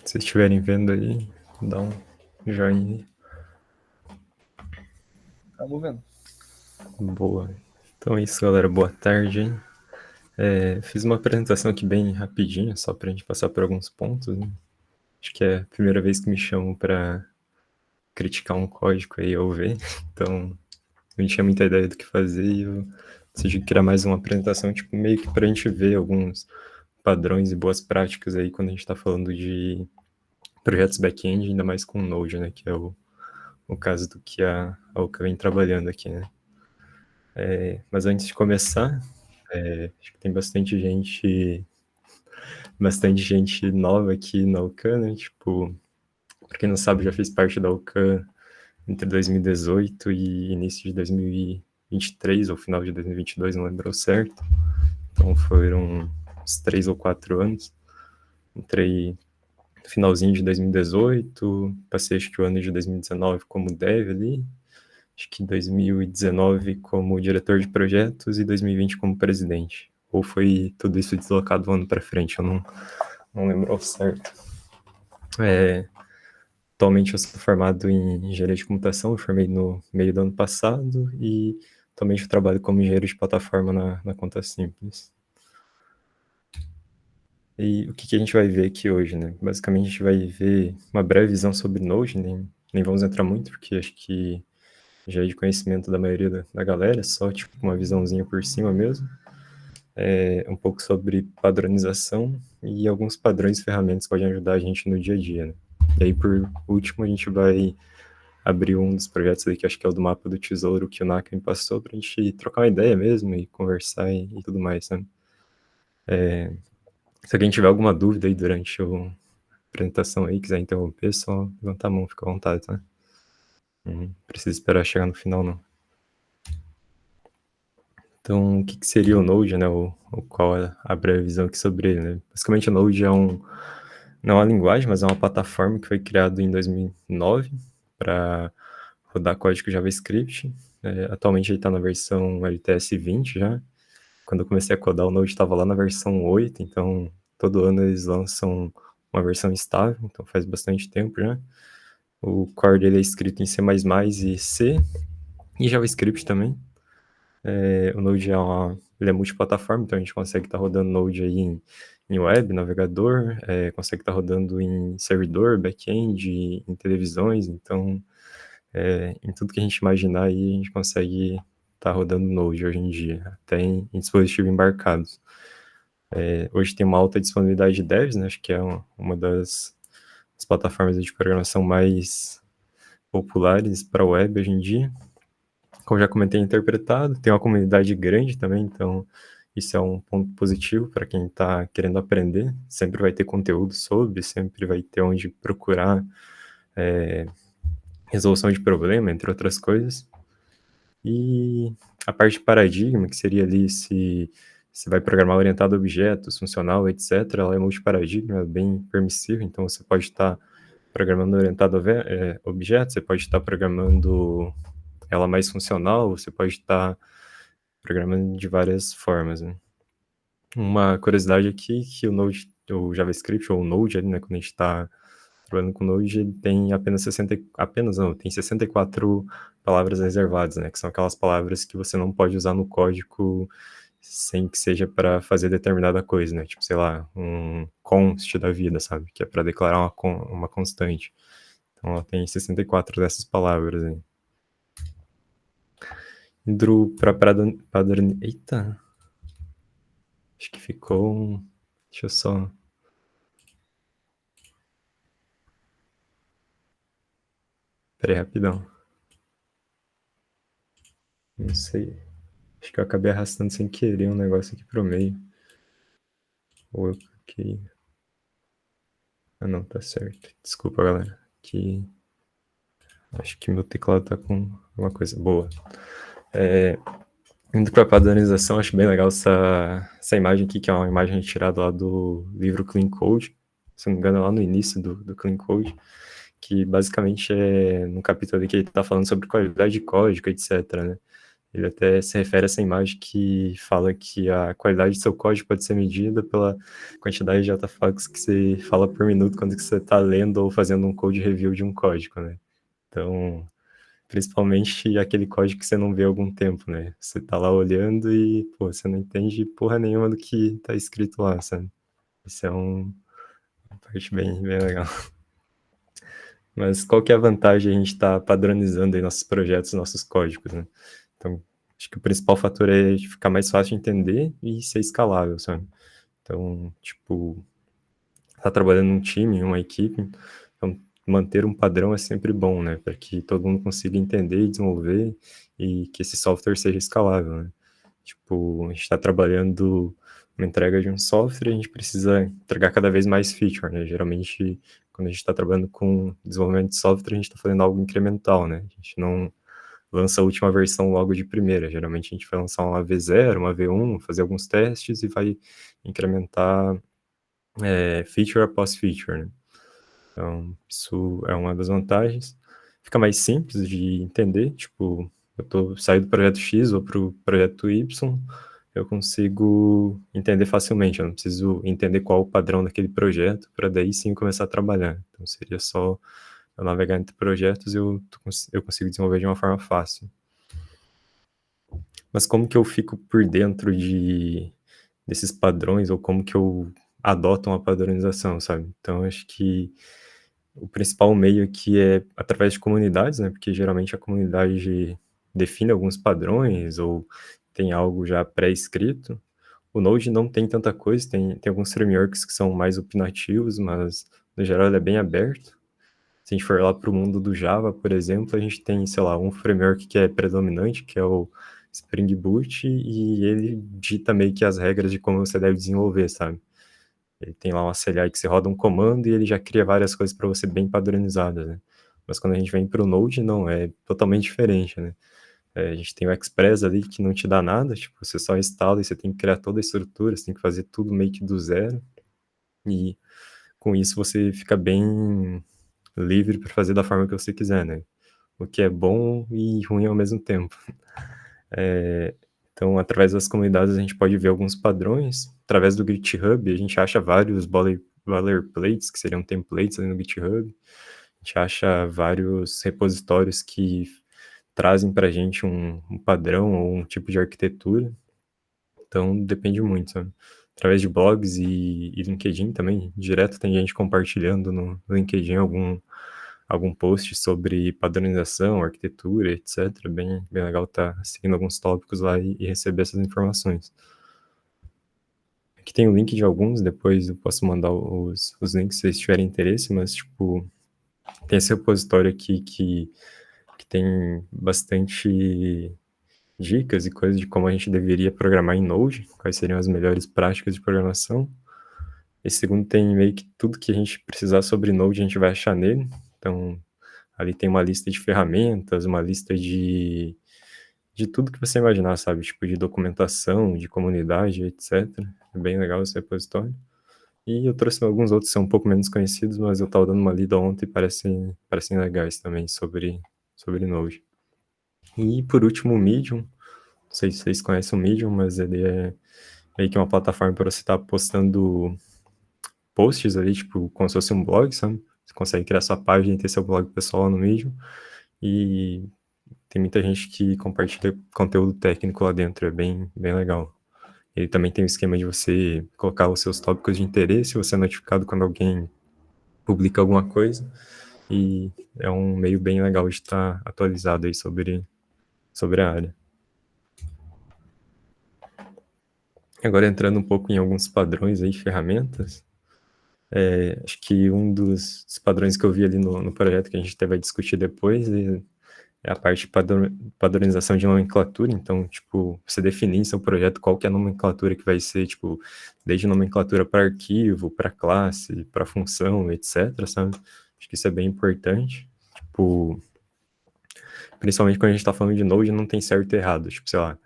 Se estiverem vendo aí, dá um joinha. Tamo vendo. Boa. Então é isso, galera. Boa tarde, hein? Fiz uma apresentação aqui bem rapidinho, só pra gente passar por alguns pontos, né? Acho que é a primeira vez que me chamam pra criticar um código aí ou ver, então não tinha muita ideia do que fazer e eu decidi criar mais uma apresentação, tipo, meio que pra gente ver alguns padrões e boas práticas aí quando a gente tá falando de projetos back-end, ainda mais com Node, né? Que é o caso do que a Oca vem trabalhando aqui, né? Mas antes de começar, acho que tem bastante gente nova aqui na UCAN, né? Tipo, pra quem não sabe, já fiz parte da UCAN entre 2018 e início de 2023, ou final de 2022, não lembro certo. Então foram uns 3 ou 4 anos. Entrei no finalzinho de 2018, passei acho que o ano de 2019 como dev ali, acho que 2019 como diretor de projetos e 2020 como presidente. Ou foi tudo isso deslocado um ano para frente, eu não lembro ao certo. Atualmente eu sou formado em engenharia de computação, eu formei no meio do ano passado e atualmente eu trabalho como engenheiro de plataforma na Conta Simples. E o que a gente vai ver aqui hoje, né? Basicamente a gente vai ver uma breve visão sobre Node, nem vamos entrar muito, porque acho que já é de conhecimento da maioria da galera, só tipo uma visãozinha por cima mesmo. Um pouco sobre padronização e alguns padrões e ferramentas que podem ajudar a gente no dia a dia, né? E aí, por último, a gente vai abrir um dos projetos aí, que acho que é o do mapa do tesouro que o Naka me passou, pra gente trocar uma ideia mesmo e conversar e tudo mais, né? Se alguém tiver alguma dúvida aí durante a apresentação aí, quiser interromper, só levantar a mão, fica à vontade, tá? Não precisa esperar chegar no final, não. Então, o que seria o Node, né? Qual é a breve visão aqui sobre ele, né? Basicamente, o Node não é uma linguagem, mas é uma plataforma que foi criada em 2009 para rodar código JavaScript. Atualmente ele está na versão LTS 20 já. Quando eu comecei a codar, o Node estava lá na versão 8, então todo ano eles lançam uma versão estável, então faz bastante tempo já. O core dele é escrito em C++ e C, e JavaScript também. O Node ele é multiplataforma, então a gente consegue estar rodando Node aí em web, navegador, consegue estar rodando em servidor, back-end, em televisões, então em tudo que a gente imaginar aí a gente consegue estar rodando Node hoje em dia, até em dispositivos embarcados. Hoje tem uma alta disponibilidade de devs, né? Acho que é uma das plataformas de programação mais populares para web hoje em dia. Como já comentei, interpretado, tem uma comunidade grande também, então isso é um ponto positivo para quem está querendo aprender. Sempre vai ter conteúdo sobre, sempre vai ter onde procurar resolução de problema, entre outras coisas. E a parte de paradigma, que seria ali se vai programar orientado a objetos, funcional, etc., ela é multiparadigma, é bem permissiva, então você pode estar programando orientado a objetos, você pode estar programando ela mais funcional, você pode estar programando de várias formas, né? Uma curiosidade aqui que o Node, o JavaScript ou o Node, né, quando a gente está trabalhando com Node, ele tem tem 64 palavras reservadas, né, que são aquelas palavras que você não pode usar no código sem que seja para fazer determinada coisa, né, tipo, sei lá, um const da vida, sabe, que é para declarar uma constante. Então ela tem 64 dessas palavras aí. Indo para padrão... Eita! Acho que ficou um... Deixa eu só... Pera aí, rapidão. Não sei. Acho que eu acabei arrastando sem querer um negócio aqui pro meio. Ou eu cliquei... Ah, não, tá certo. Desculpa, galera. Que... Acho que meu teclado tá com alguma coisa boa. Indo para padronização, acho bem legal essa imagem aqui, que é uma imagem retirada lá do livro Clean Code. Se não me engano, é lá no início do Clean Code, que basicamente é no capítulo ali que ele está falando sobre qualidade de código, etc., né? ele até se refere a essa imagem que fala que a qualidade do seu código pode ser medida pela quantidade de artefatos que você fala por minuto quando que você está lendo ou fazendo um code review de um código, né? Então, principalmente aquele código que você não vê há algum tempo, né? Você tá lá olhando e, pô, você não entende porra nenhuma do que tá escrito lá, sabe? Isso é uma parte bem legal. Mas qual que é a vantagem de a gente estar padronizando aí nossos projetos, nossos códigos, né? Então, acho que o principal fator é ficar mais fácil de entender e ser escalável, sabe? Então, tipo, tá trabalhando num time, em uma equipe, então manter um padrão é sempre bom, né? Para que todo mundo consiga entender e desenvolver e que esse software seja escalável, né? Tipo, a gente está trabalhando uma entrega de um software, a gente precisa entregar cada vez mais feature, né? Geralmente, quando a gente está trabalhando com desenvolvimento de software, a gente está fazendo algo incremental, né? A gente não lança a última versão logo de primeira. Geralmente, a gente vai lançar uma V0, uma V1, fazer alguns testes e vai incrementar feature após feature, né? Então, isso é uma das vantagens. Fica mais simples de entender, tipo, eu tô saindo do projeto X ou para o projeto Y, eu consigo entender facilmente, eu não preciso entender qual o padrão daquele projeto para daí sim começar a trabalhar. Então, seria só eu navegar entre projetos e eu consigo desenvolver de uma forma fácil. Mas como que eu fico por dentro desses padrões ou como que eu adoto uma padronização, sabe? Então, acho que o principal meio aqui é através de comunidades, né? Porque geralmente a comunidade define alguns padrões ou tem algo já pré-escrito. O Node não tem tanta coisa, tem alguns frameworks que são mais opinativos, mas no geral ele é bem aberto. Se a gente for lá para o mundo do Java, por exemplo, a gente tem, sei lá, um framework que é predominante, que é o Spring Boot, e ele dita meio que as regras de como você deve desenvolver, sabe? Ele tem lá uma CLI que você roda um comando e ele já cria várias coisas para você bem padronizadas, né? Mas quando a gente vem para o Node, não, é totalmente diferente, né? A gente tem o Express ali que não te dá nada, tipo, você só instala e você tem que criar toda a estrutura, você tem que fazer tudo meio que do zero, e com isso você fica bem livre para fazer da forma que você quiser, né? O que é bom e ruim ao mesmo tempo. Então, através das comunidades, a gente pode ver alguns padrões. Através do GitHub, a gente acha vários boilerplates, que seriam templates ali no GitHub. A gente acha vários repositórios que trazem para a gente um padrão ou um tipo de arquitetura. Então, depende muito, sabe? Através de blogs e LinkedIn também, direto tem gente compartilhando no LinkedIn algum post sobre padronização, arquitetura, etc. Bem legal estar seguindo alguns tópicos lá e receber essas informações. Aqui tem o link de alguns, depois eu posso mandar os links se vocês tiverem interesse, mas, tipo, tem esse repositório aqui que tem bastante dicas e coisas de como a gente deveria programar em Node, quais seriam as melhores práticas de programação. Esse segundo tem meio que tudo que a gente precisar sobre Node, a gente vai achar nele. Então, ali tem uma lista de ferramentas, uma lista de tudo que você imaginar, sabe? Tipo, de documentação, de comunidade, etc. É bem legal esse repositório. E eu trouxe alguns outros que são um pouco menos conhecidos, mas eu estava dando uma lida ontem e parecem legais também sobre Node. E, por último, o Medium. Não sei se vocês conhecem o Medium, mas ele é meio que uma plataforma para você estar postando posts ali, tipo, como se fosse um blog, sabe? Você consegue criar sua página e ter seu blog pessoal no Medium. E tem muita gente que compartilha conteúdo técnico lá dentro, é bem legal. Ele também tem o esquema de você colocar os seus tópicos de interesse, você é notificado quando alguém publica alguma coisa, e é um meio bem legal de estar atualizado aí sobre a área. Agora entrando um pouco em alguns padrões aí, ferramentas, acho que um dos padrões que eu vi ali no projeto que a gente até vai discutir depois é a parte de padronização de nomenclatura. Então, tipo, você definir em seu projeto qual que é a nomenclatura que vai ser, tipo, desde nomenclatura para arquivo, para classe, para função, etc, sabe? Acho que isso é bem importante. Tipo, principalmente quando a gente está falando de Node, não tem certo e errado. Tipo, sei lá,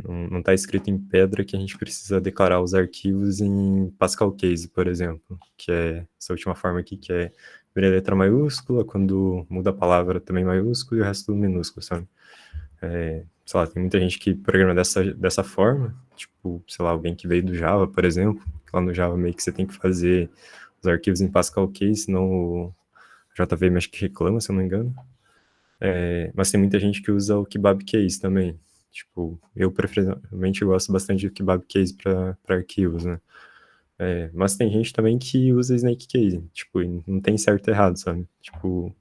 não está escrito em pedra que a gente precisa declarar os arquivos em Pascal Case, por exemplo, que é essa última forma aqui, que é primeira letra maiúscula, quando muda a palavra também maiúsculo e o resto tudo minúsculo, sabe? Sei lá, tem muita gente que programa dessa forma, tipo, sei lá, alguém que veio do Java, por exemplo, lá no Java meio que você tem que fazer os arquivos em Pascal Case, senão o JVM acho que reclama, se eu não me engano. Mas tem muita gente que usa o Kebab Case também. Tipo, eu preferencialmente gosto bastante do Kebab Case para arquivos, né? Mas tem gente também que usa Snake Case, tipo, e não tem certo e errado, sabe? Tipo,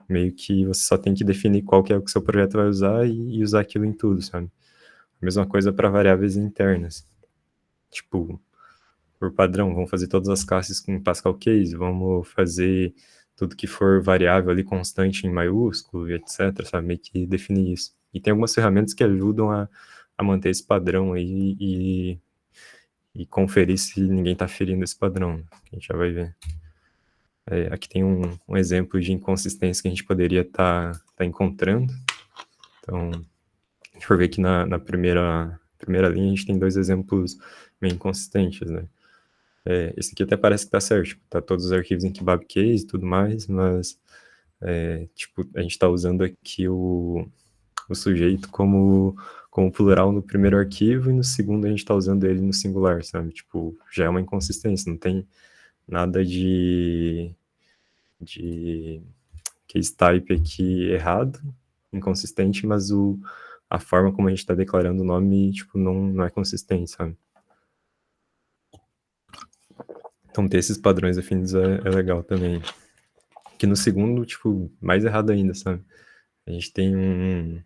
meio que você só tem que definir qual que é o que seu projeto vai usar e usar aquilo em tudo, sabe? A mesma coisa para variáveis internas. Tipo, por padrão, vamos fazer todas as classes com Pascal Case, vamos fazer tudo que for variável ali constante em maiúsculo, e etc, sabe? Meio que definir isso. E tem algumas ferramentas que ajudam a manter esse padrão aí e conferir se ninguém está ferindo esse padrão, né? Que a gente já vai ver. Aqui tem um exemplo de inconsistência que a gente poderia tá encontrando. Então, a gente for ver aqui na primeira linha, a gente tem dois exemplos meio inconsistentes, né? Esse aqui até parece que tá certo, tipo, tá todos os arquivos em kebab case e tudo mais, mas tipo, a gente tá usando aqui o sujeito como plural no primeiro arquivo e no segundo a gente tá usando ele no singular, sabe? Tipo, já é uma inconsistência, não tem nada de case type aqui errado, inconsistente, mas a forma como a gente está declarando o nome, tipo, não é consistente, sabe? Então ter esses padrões definidos é legal também. Que no segundo, tipo, mais errado ainda, sabe? A gente tem um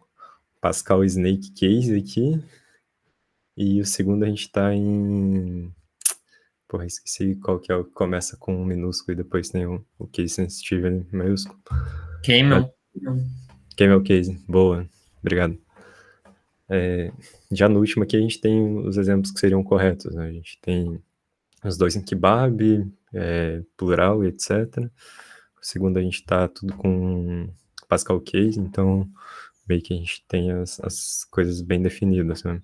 Pascal Snake Case aqui, e o segundo a gente tá em... Porra, esqueci qual que é o que começa com um minúsculo e depois tem o case sensitive ali, maiúsculo. Mas, Camel. Camel Case, boa, obrigado. Já no último aqui a gente tem os exemplos que seriam corretos, né? A gente tem os dois em kebab, plural e etc. O segundo a gente tá tudo com Pascal Case, então meio que a gente tem as coisas bem definidas, né?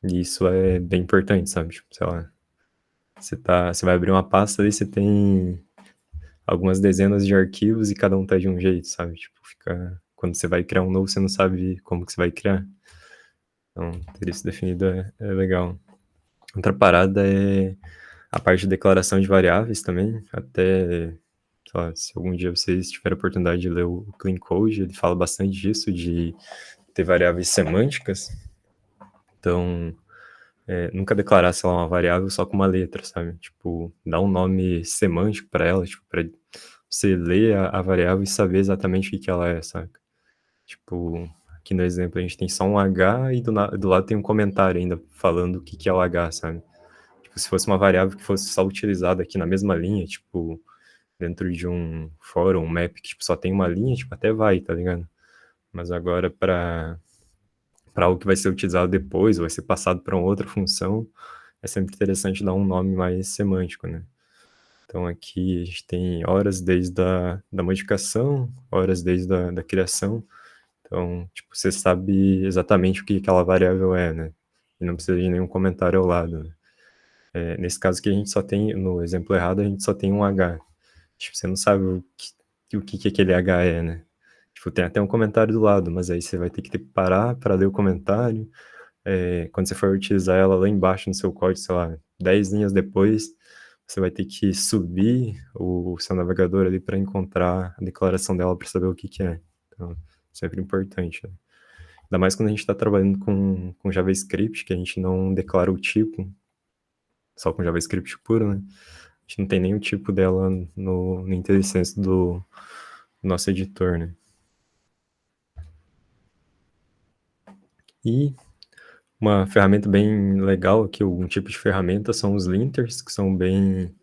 E isso é bem importante, sabe? Tipo, sei lá, você vai abrir uma pasta ali, você tem algumas dezenas de arquivos e cada um tá de um jeito, sabe? Tipo, quando você vai criar um novo, você não sabe como que você vai criar. Então, ter isso definido é legal. Outra parada é a parte de declaração de variáveis também. Até, sei lá, se algum dia vocês tiverem a oportunidade de ler o Clean Code, ele fala bastante disso, de ter variáveis semânticas. Então, nunca declarar, sei lá, uma variável só com uma letra, sabe? Tipo, dar um nome semântico para ela, tipo, para você ler a variável e saber exatamente o que ela é, sabe? Tipo, aqui no exemplo a gente tem só um H e do lado tem um comentário ainda falando o que é o H, sabe? Tipo, se fosse uma variável que fosse só utilizada aqui na mesma linha, tipo, dentro de um fórum, um map que tipo, só tem uma linha, tipo, até vai, tá ligado? Mas agora para algo que vai ser utilizado depois, ou vai ser passado para uma outra função, é sempre interessante dar um nome mais semântico, né? Então aqui a gente tem horas desde da modificação, horas desde da criação. Então, tipo, você sabe exatamente o que aquela variável é, né? E não precisa de nenhum comentário ao lado, né? Nesse caso aqui a gente só tem, no exemplo errado, a gente só tem um H. Tipo, você não sabe o que aquele H é, né? Tipo, tem até um comentário do lado, mas aí você vai ter que parar para ler o comentário. Quando você for utilizar ela lá embaixo no seu código, sei lá, 10 linhas depois, você vai ter que subir o seu navegador ali para encontrar a declaração dela para saber o que é. Então, sempre importante, né? Ainda mais quando a gente está trabalhando com JavaScript, que a gente não declara o tipo, só com JavaScript puro, né? A gente não tem nem o tipo dela no IntelliSense do nosso editor, né? E uma ferramenta bem legal aqui, um tipo de ferramenta, são os linters, que são bem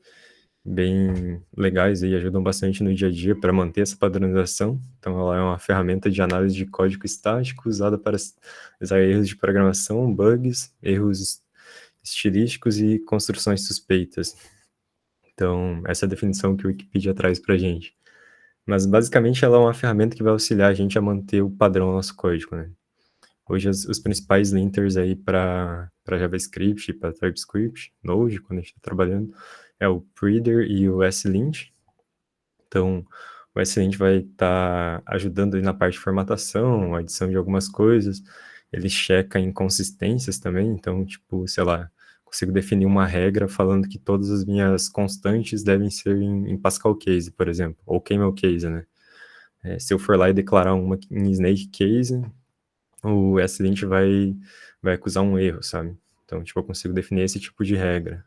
legais e ajudam bastante no dia a dia para manter essa padronização. Então, ela é uma ferramenta de análise de código estático usada para usar erros de programação, bugs, erros estilísticos e construções suspeitas. Então, essa é a definição que o Wikipedia traz para a gente. Mas, basicamente, ela é uma ferramenta que vai auxiliar a gente a manter o padrão do nosso código, né? Hoje, os principais linters aí para JavaScript, para TypeScript, Node, quando a gente está trabalhando, é o Preader e o SLint. Então, o excelente vai estar ajudando ali na parte de formatação, adição de algumas coisas. Ele checa inconsistências também, então, tipo, sei lá, consigo definir uma regra falando que todas as minhas constantes devem ser em Pascal Case, por exemplo, ou Camel Case, né? Se eu for lá e declarar uma em Snake Case, o excelente vai acusar um erro, sabe? Então, tipo, eu consigo definir esse tipo de regra.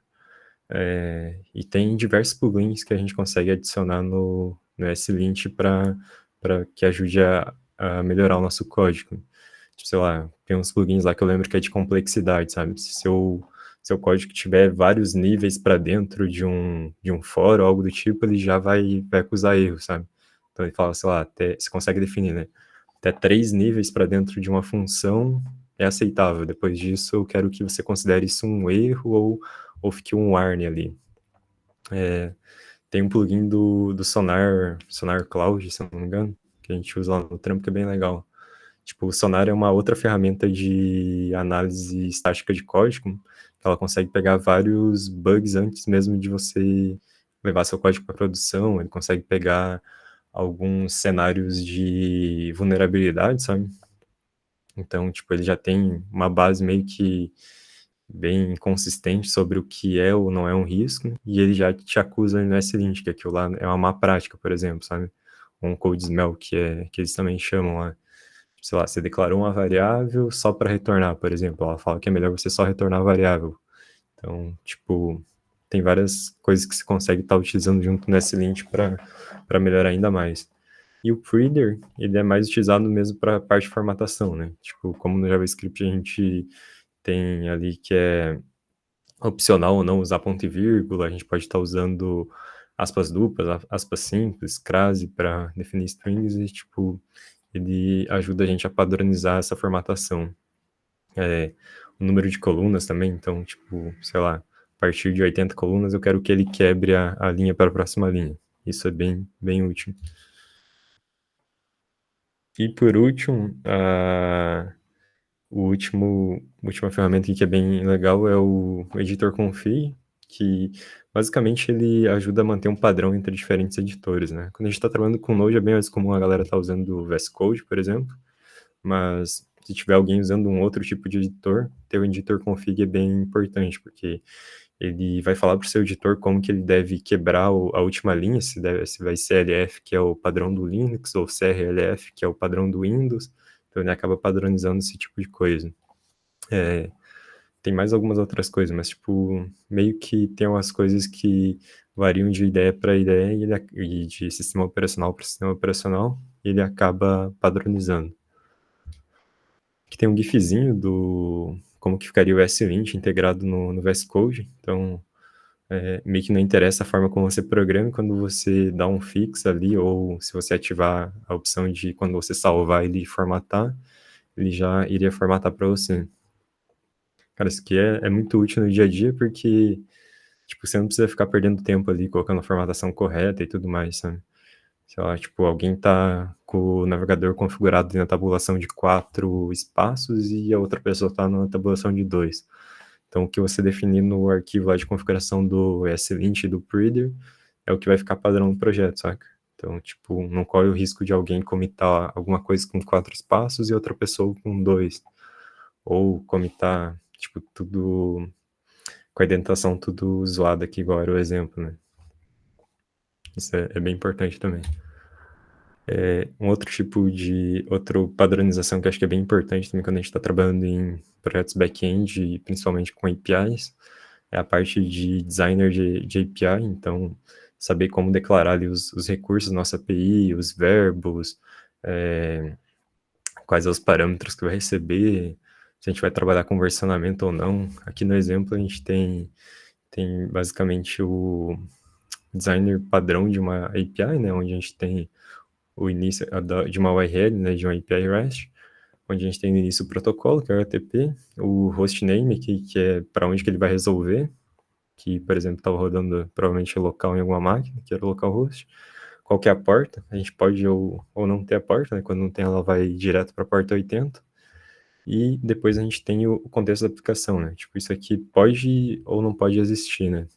E tem diversos plugins que a gente consegue adicionar no SLint para que ajude a melhorar o nosso código. Tipo, sei lá, tem uns plugins lá que eu lembro que é de complexidade, sabe? Se seu código tiver vários níveis para dentro de um for ou algo do tipo, ele já vai acusar erro, sabe? Então ele fala, sei lá, você consegue definir, né? Até 3 níveis para dentro de uma função é aceitável. Depois disso, eu quero que você considere isso um erro ou fique um warning ali. Tem um plugin do Sonar Cloud, se eu não me engano, que a gente usa lá no trampo, que é bem legal. Tipo, o Sonar é uma outra ferramenta de análise estática de código, que ela consegue pegar vários bugs antes mesmo de você levar seu código para produção, ele consegue pegar alguns cenários de vulnerabilidade, sabe? Então, tipo, ele já tem uma base meio que bem consistente sobre o que é ou não é um risco, e ele já te acusa no SLint, que aquilo lá é uma má prática, por exemplo, sabe? Ou um code smell, que eles também chamam lá. Sei lá, você declarou uma variável só para retornar, por exemplo. Ela fala que é melhor você só retornar a variável. Então, tipo, tem várias coisas que você consegue estar utilizando junto no SLint para melhorar ainda mais. E o Preader, ele é mais utilizado mesmo para a parte de formatação, né? Tipo, como no JavaScript a gente tem ali que é opcional ou não usar ponto e vírgula, a gente pode estar usando aspas duplas, aspas simples, crase para definir strings e, tipo, ele ajuda a gente a padronizar essa formatação. O número de colunas também, então, tipo, sei lá, a partir de 80 colunas eu quero que ele quebre a linha para a próxima linha. Isso é bem, bem útil. E por último, última ferramenta aqui que é bem legal é o editor config, que basicamente ele ajuda a manter um padrão entre diferentes editores, né? Quando a gente está trabalhando com Node é bem mais comum a galera tá usando o VS Code, por exemplo, mas se tiver alguém usando um outro tipo de editor, ter o editor config é bem importante, porque ele vai falar para o seu editor como que ele deve quebrar a última linha, se vai CLF, que é o padrão do Linux, ou CRLF, que é o padrão do Windows. Então ele acaba padronizando esse tipo de coisa. Tem mais algumas outras coisas, mas tipo, meio que tem umas coisas que variam de ideia para ideia e de sistema operacional para sistema operacional, e ele acaba padronizando. Aqui tem um gifzinho do como que ficaria o S20 integrado no VS Code. Então, meio que não interessa a forma como você programa, quando você dá um fix ali, ou se você ativar a opção de quando você salvar ele formatar, ele já iria formatar para você. Cara, isso aqui é muito útil no dia a dia, porque tipo, você não precisa ficar perdendo tempo ali colocando a formatação correta e tudo mais, sabe? Sei lá, tipo, alguém tá com o navegador configurado na tabulação de 4 espaços e a outra pessoa tá na tabulação de 2. Então, o que você definir no arquivo lá de configuração do ESLint e do Preader é o que vai ficar padrão no projeto, saca? Então, tipo, não corre o risco de alguém comitar alguma coisa com 4 espaços e outra pessoa com 2. Ou comitar, tipo, tudo com a indentação tudo zoada aqui, igual era o exemplo, né? Isso é bem importante também. Um outro tipo de outra padronização que eu acho que é bem importante também quando a gente está trabalhando em projetos back-end e principalmente com APIs, é a parte de designer de API, então saber como declarar ali os recursos da nossa API, os verbos, quais são os parâmetros que vai receber, se a gente vai trabalhar com versionamento ou não. Aqui no exemplo a gente tem basicamente o designer padrão de uma API, né, onde a gente tem o início de uma URL, né, de uma API REST, onde a gente tem no início o protocolo, que é o HTTP, o hostname aqui, que é para onde que ele vai resolver, que, por exemplo, estava rodando provavelmente local em alguma máquina, que era o localhost. Qual que é a porta? A gente pode ou não ter a porta, né? Quando não tem, ela vai direto para a porta 80. E depois a gente tem o contexto da aplicação, né? Tipo, isso aqui pode ou não pode existir, né?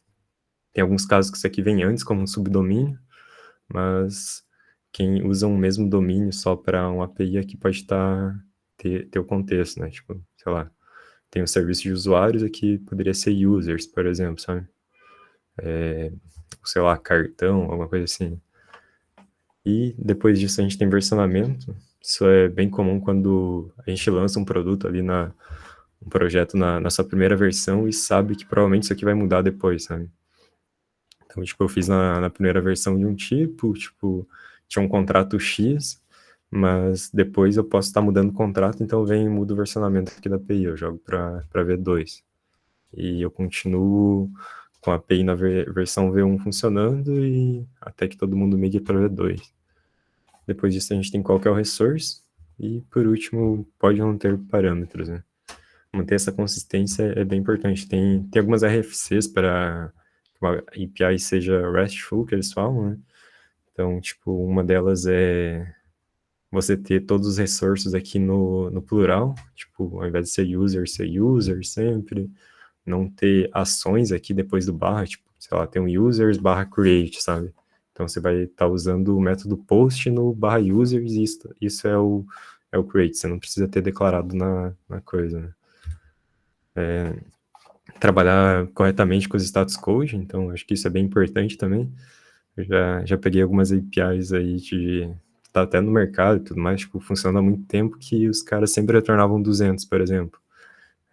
Tem alguns casos que isso aqui vem antes como um subdomínio, mas quem usa um mesmo domínio só para uma API aqui pode ter o contexto, né? Tipo, sei lá, tem um serviço de usuários aqui, poderia ser users, por exemplo, sabe? Sei lá, cartão, alguma coisa assim. E depois disso a gente tem versionamento. Isso é bem comum quando a gente lança um produto ali um projeto na sua primeira versão e sabe que provavelmente isso aqui vai mudar depois, sabe? Então, tipo, eu fiz na primeira versão de um tipo, tinha um contrato X, mas depois eu posso estar mudando o contrato, então vem e mudo o versionamento aqui da API, eu jogo para V2. E eu continuo com a API na versão V1 funcionando e até que todo mundo migre para V2. Depois disso a gente tem qual que é o resource e por último pode não ter parâmetros, né? Manter essa consistência é bem importante. Tem algumas RFCs para que uma API seja RESTful, que eles falam, né? Então, tipo, uma delas é você ter todos os recursos aqui no plural, tipo, ao invés de ser user sempre, não ter ações aqui depois do barra, tipo, sei lá, tem um users barra create, sabe? Então você vai estar usando o método post no barra users e isso é o create, você não precisa ter declarado na coisa, né? Trabalhar corretamente com os status code, então acho que isso é bem importante também. Eu já peguei algumas APIs aí de tá até no mercado e tudo mais, tipo, funciona há muito tempo que os caras sempre retornavam 200, por exemplo.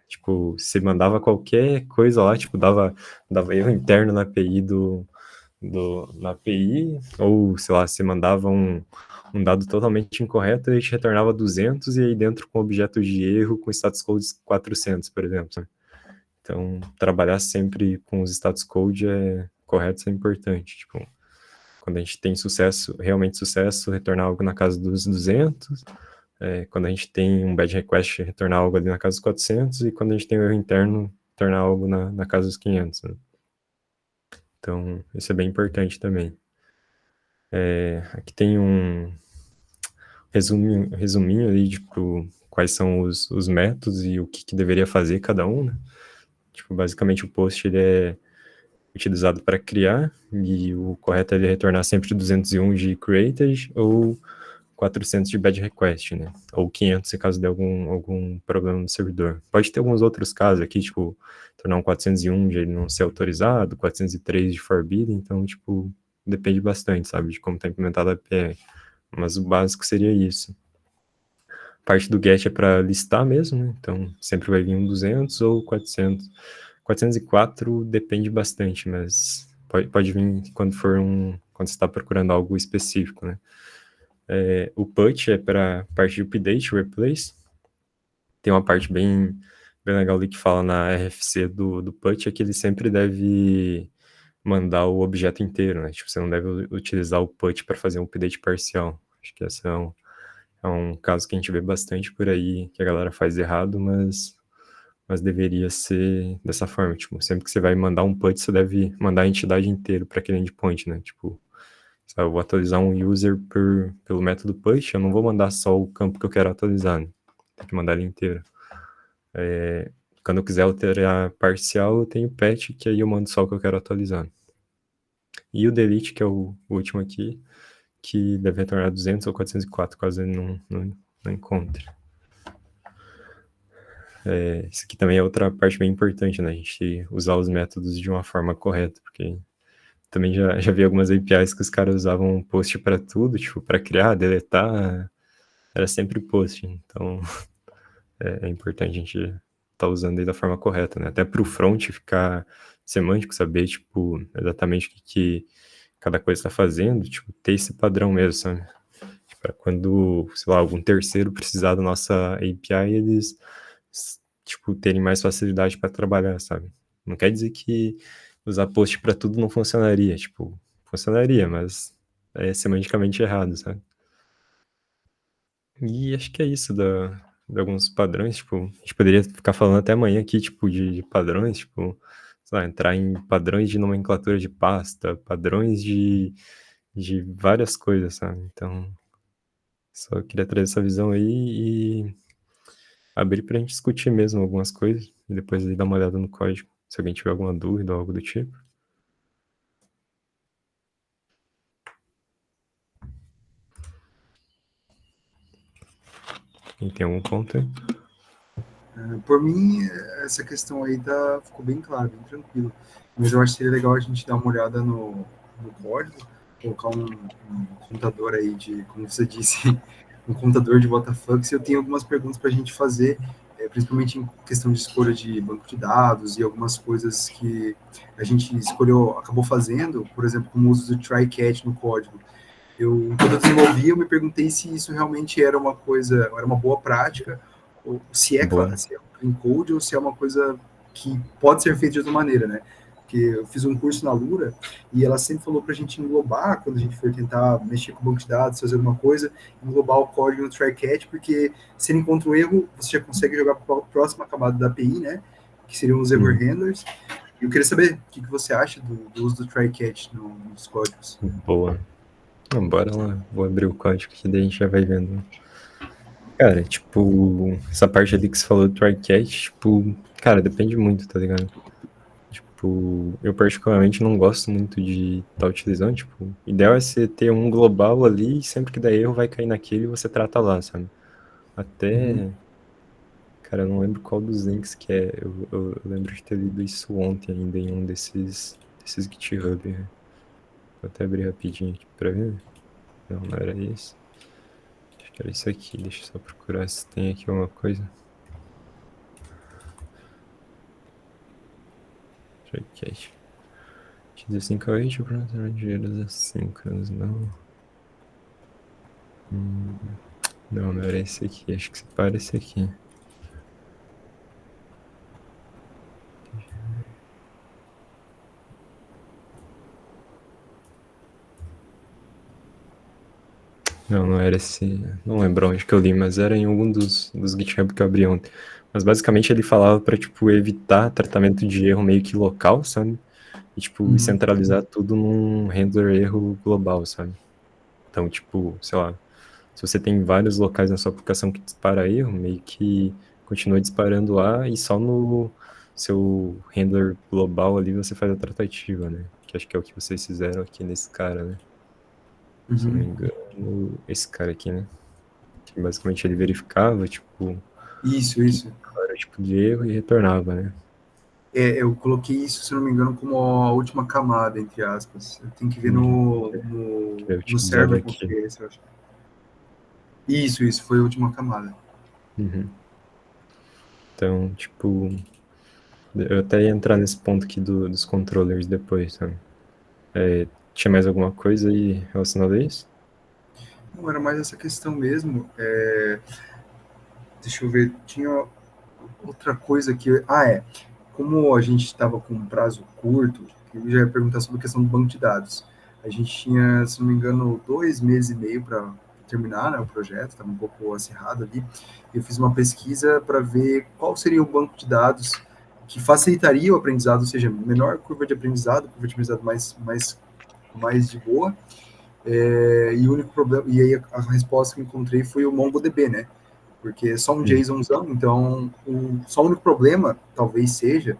Tipo, se mandava qualquer coisa lá, tipo, dava erro interno na API na API, ou, sei lá, se mandava um dado totalmente incorreto, a gente retornava 200 e aí dentro com objetos de erro com status code 400, por exemplo, né? Então, trabalhar sempre com os status code corretos é importante. Tipo, quando a gente tem sucesso, realmente sucesso, retornar algo na casa dos 200. Quando a gente tem um bad request, retornar algo ali na casa dos 400. E quando a gente tem um erro interno, retornar algo na casa dos 500. Né? Então, isso é bem importante também. Aqui tem um resuminho ali, tipo, quais são os métodos e o que deveria fazer cada um, né? Tipo, basicamente o post ele é utilizado para criar, e o correto é ele retornar sempre 201 de created ou 400 de bad request, né? Ou 500 se caso der algum problema no servidor. Pode ter alguns outros casos aqui, tipo, tornar um 401 de ele não ser autorizado, 403 de forbidden, então, tipo, depende bastante, sabe, de como está implementada a API. Mas o básico seria isso. Parte do get é para listar mesmo, né? Então, sempre vai vir um 200 ou 400. 404 depende bastante, mas pode vir quando você está procurando algo específico, né? O put é para parte de update, replace. Tem uma parte bem legal ali que fala na RFC do put, é que ele sempre deve mandar o objeto inteiro, né? Tipo, você não deve utilizar o put para fazer um update parcial. Acho que esse é um caso que a gente vê bastante por aí, que a galera faz errado, mas deveria ser dessa forma. Tipo, sempre que você vai mandar um put, você deve mandar a entidade inteira para aquele endpoint, né? Tipo, eu vou atualizar um user pelo método push, eu não vou mandar só o campo que eu quero atualizar, né? Tem que mandar ele inteiro. Quando eu quiser alterar parcial, eu tenho patch, que aí eu mando só o que eu quero atualizar. E o delete, que é o último aqui, que deve retornar 200 ou 404, caso ele não encontre. Isso aqui também é outra parte bem importante, né? A gente usar os métodos de uma forma correta, porque também já vi algumas APIs que os caras usavam post para tudo, tipo, para criar, deletar, era sempre post. Então, é importante a gente estar usando aí da forma correta, né? Até para o front ficar semântico, saber, tipo, exatamente o que cada coisa está fazendo, tipo, ter esse padrão mesmo, sabe? Para quando, sei lá, algum terceiro precisar da nossa API, eles, tipo, terem mais facilidade para trabalhar, sabe? Não quer dizer que usar post para tudo não funcionaria, tipo, funcionaria, mas é semanticamente errado, sabe? E acho que é isso de alguns padrões, tipo, a gente poderia ficar falando até amanhã aqui, tipo, de padrões, tipo, sei lá, entrar em padrões de nomenclatura de pasta, padrões de várias coisas, sabe? Então, só queria trazer essa visão aí e abrir pra gente discutir mesmo algumas coisas, e depois aí dar uma olhada no código, se alguém tiver alguma dúvida ou algo do tipo. Quem tem algum ponto aí? Por mim, essa questão aí ficou bem clara, bem tranquilo. Mas eu acho que seria legal a gente dar uma olhada no código, colocar um contador aí de, como você disse, um contador de WTF. Eu tenho algumas perguntas para a gente fazer, principalmente em questão de escolha de banco de dados e algumas coisas que a gente escolheu, acabou fazendo, por exemplo, como o uso do try-catch no código. Quando eu desenvolvi, eu me perguntei se isso realmente era uma coisa, era uma boa prática, ou Boa. se é um clean code ou se é uma coisa que pode ser feita de outra maneira, né? Porque eu fiz um curso na Lura e ela sempre falou para a gente englobar, quando a gente for tentar mexer com o banco de dados, fazer alguma coisa, englobar o código no try-catch, porque se ele encontra um erro, você já consegue jogar para a próxima camada da API, né? Que seriam os error Hum, handlers. E eu queria saber o que você acha do uso do try-catch nos códigos. boa. Então, bora lá. Vou abrir o código que daí a gente já vai vendo. Cara, tipo, essa parte ali que você falou do try-catch, tipo, cara, depende muito, tá ligado? Tipo, eu particularmente não gosto muito de estar utilizando, tipo, o ideal é você ter um global ali e sempre que der erro vai cair naquele e você trata lá, sabe? Uhum. Até, cara, eu não lembro qual dos links que é, eu lembro de ter lido isso ontem ainda em um desses GitHub, né? Vou até abrir rapidinho aqui pra ver. Não, não era esse. Acho que era isso aqui, deixa eu só procurar se tem aqui alguma coisa. Try-catch. X5 para dinheiros assíncronos, não. Hum, não, não era esse aqui. Acho que separa esse aqui. Não, não era esse. Não lembro onde que eu li, mas era em algum dos GitHub que eu abri ontem. Mas basicamente ele falava pra, tipo, evitar tratamento de erro meio que local, sabe? E, tipo, Uhum. centralizar tudo num handler erro global, sabe? Então, tipo, sei lá, se você tem vários locais na sua aplicação que dispara erro, meio que continua disparando lá e só no seu handler global ali você faz a tratativa, né? Que acho que é o que vocês fizeram aqui nesse cara, né? Se não me Uhum. engano, esse cara aqui, né? Que basicamente ele verificava, tipo, Isso, que isso. qual era o tipo de erro e retornava, né? Eu coloquei isso, se não me engano, como a última camada, entre aspas. Eu tenho que ver Uhum. no, Que é no utilizado aqui. server.js, eu acho. Isso, foi a última camada. Uhum. Então, tipo, eu até ia entrar nesse ponto aqui dos controllers depois, sabe? Tinha mais alguma coisa aí relacionada a isso? Não, era mais essa questão mesmo. Deixa eu ver, tinha outra coisa que. Como a gente estava com um prazo curto, eu já ia perguntar sobre a questão do banco de dados. A gente tinha, se não me engano, 2 meses e meio para terminar, né, o projeto, estava um pouco acirrado ali. Eu fiz uma pesquisa para ver qual seria o banco de dados que facilitaria o aprendizado, ou seja, menor curva de aprendizado mais de boa. E o único problema, e aí a resposta que eu encontrei foi o MongoDB, né? Porque é só um Hum, JSONzão, então só o único problema talvez seja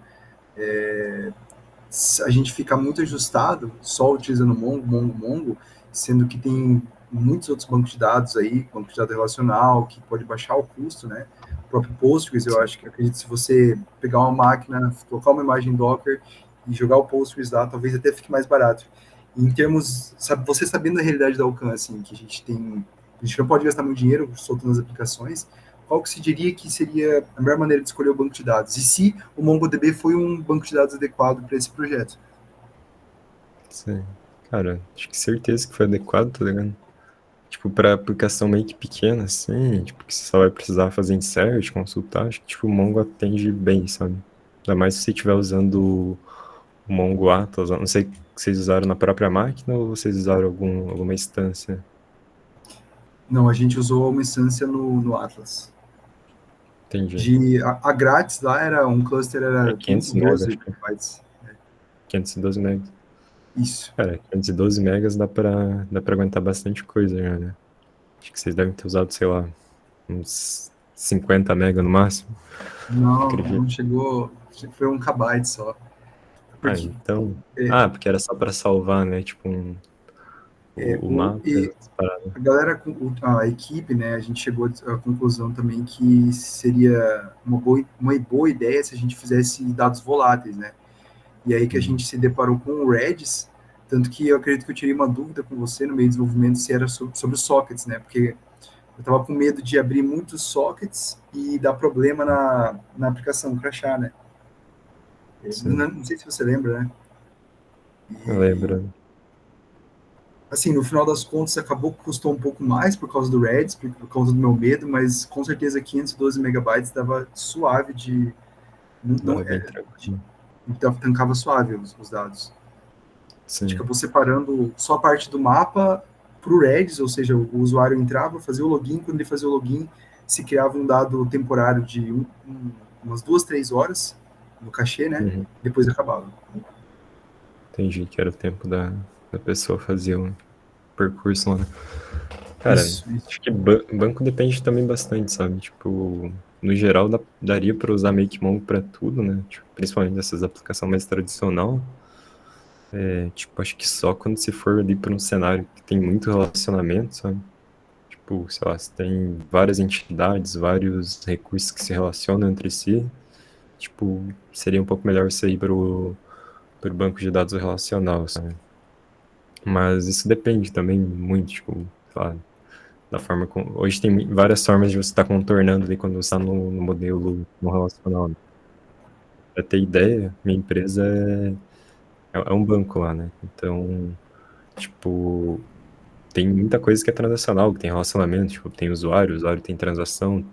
a gente fica muito ajustado só utilizando Mongo, sendo que tem muitos outros bancos de dados aí, banco de dados relacional, que pode baixar o custo, né? O próprio Postgres, eu sim, acho que acredito se você pegar uma máquina, colocar uma imagem Docker e jogar o Postgres lá, talvez até fique mais barato. E em termos, sabe, você sabendo a realidade da Alcan, assim, que a gente não pode gastar muito dinheiro soltando as aplicações, qual que se diria que seria a melhor maneira de escolher o banco de dados? E se o MongoDB foi um banco de dados adequado para esse projeto? sim. Cara, acho que certeza que foi adequado, tá ligado? Tipo, pra aplicação meio que pequena, assim, tipo, que você só vai precisar fazer insert, consultar, acho que, tipo, o Mongo atende bem, sabe? Ainda mais se você estiver usando o Mongo Atlas, eu não sei se vocês usaram na própria máquina ou vocês usaram alguma instância. Não, a gente usou uma instância no Atlas. Entendi. A grátis lá era um cluster, É era 500 MB, 512 acho que é bytes. 512 megas. Isso. Cara, 512 megas dá pra aguentar bastante coisa já, né? Acho que vocês devem ter usado, sei lá, uns 50 mega no máximo, Não, acredito. não chegou. Foi um kbyte só. Ah, Porque então. é, Ah, porque era só pra salvar, né? Tipo um. o O, mapa, e as paradas. a galera, a equipe, né, a gente chegou à conclusão também que seria uma boa ideia se a gente fizesse dados voláteis, né? E aí que a Uhum. gente se deparou com o Redis, tanto que eu acredito que eu tirei uma dúvida com você no meio do desenvolvimento se era sobre os sockets, né? Porque eu estava com medo de abrir muitos sockets e dar problema na aplicação, crashar, né? Sim, Não sei se você lembra, né? eu E, lembro. assim, no final das contas, acabou que custou um pouco mais por causa do Redis, por causa do meu medo, mas com certeza 512 megabytes dava suave de. Dava bem tranquilo. Tancava suave os dados. A gente Sim. acabou separando só a parte do mapa para o Redis, ou seja, o usuário entrava, fazia o login, quando ele fazia o login, se criava um dado temporário de umas 2, 3 horas no cachê, né? Uhum. Depois acabava. Entendi que era o tempo da pessoa fazer um percurso lá. Cara, Isso. acho que banco depende também bastante, sabe? Tipo, no geral daria para usar Make Mongo para tudo, né? Tipo, principalmente nessas aplicações mais tradicional. Tipo, acho que só quando se for ali para um cenário que tem muito relacionamento, sabe? Tipo, sei lá, se tem várias entidades, vários recursos que se relacionam entre si, tipo, seria um pouco melhor você ir pro banco de dados relacional, sabe? Mas isso depende também muito, tipo, sei lá, da forma como... Hoje tem várias formas de você estar contornando ali quando você está no modelo no relacional. Pra ter ideia, minha empresa é um banco lá, né? Então, tipo, tem muita coisa que é transacional, que tem relacionamento, tipo, tem usuário, o usuário tem transação,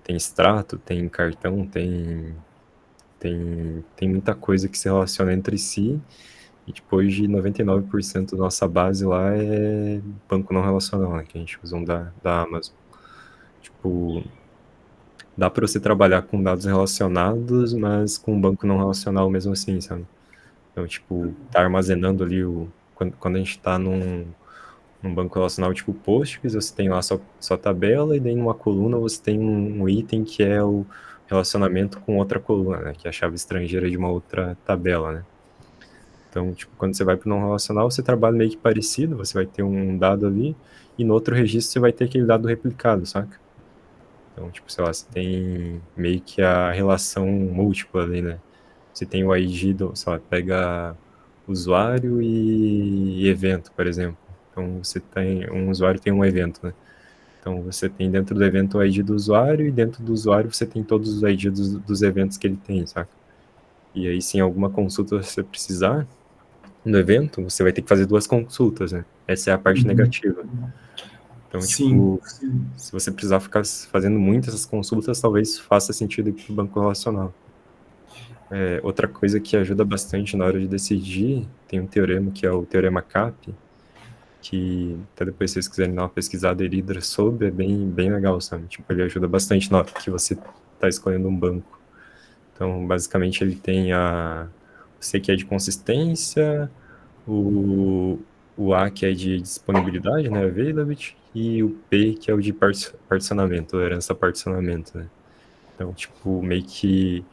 tem extrato, tem cartão, tem muita coisa que se relaciona entre si, e tipo, hoje 99% da nossa base lá é banco não relacional, né, que a gente usa um da Amazon. Tipo, dá para você trabalhar com dados relacionados, mas com um banco não relacional mesmo assim, sabe? Então, tipo, tá armazenando ali quando a gente tá num banco relacional tipo Postgres, você tem lá sua tabela, e daí numa coluna você tem um item que é o relacionamento com outra coluna, né? Que é a chave estrangeira de uma outra tabela, né? Então, tipo, quando você vai para o não relacional, você trabalha meio que parecido, você vai ter um dado ali, e no outro registro você vai ter aquele dado replicado, saca? Então, tipo, sei lá, você tem meio que a relação múltipla ali, né? Você tem o ID sei lá, pega usuário e evento, por exemplo. Então, você tem, um usuário tem um evento, né? Então, você tem dentro do evento o ID do usuário, e dentro do usuário você tem todos os IDs dos eventos que ele tem, saca? E aí, se em alguma consulta você precisar no evento, você vai ter que fazer duas consultas, né? Essa é a parte Uhum. negativa. Então, Sim, tipo, sim. se você precisar ficar fazendo muitas essas consultas, talvez faça sentido ir para o banco relacional. Outra coisa que ajuda bastante na hora de decidir, tem um teorema que é o teorema CAP, que até depois se vocês quiserem dar uma pesquisada e ler sobre, é bem legal, sabe? Tipo, ele ajuda bastante na hora que você está escolhendo um banco. Então, basicamente, ele tem o C que é de consistência, o, o A que é de disponibilidade, né, availability, e o P que é o de particionamento, tolerância a particionamento, né? Então, tipo, meio que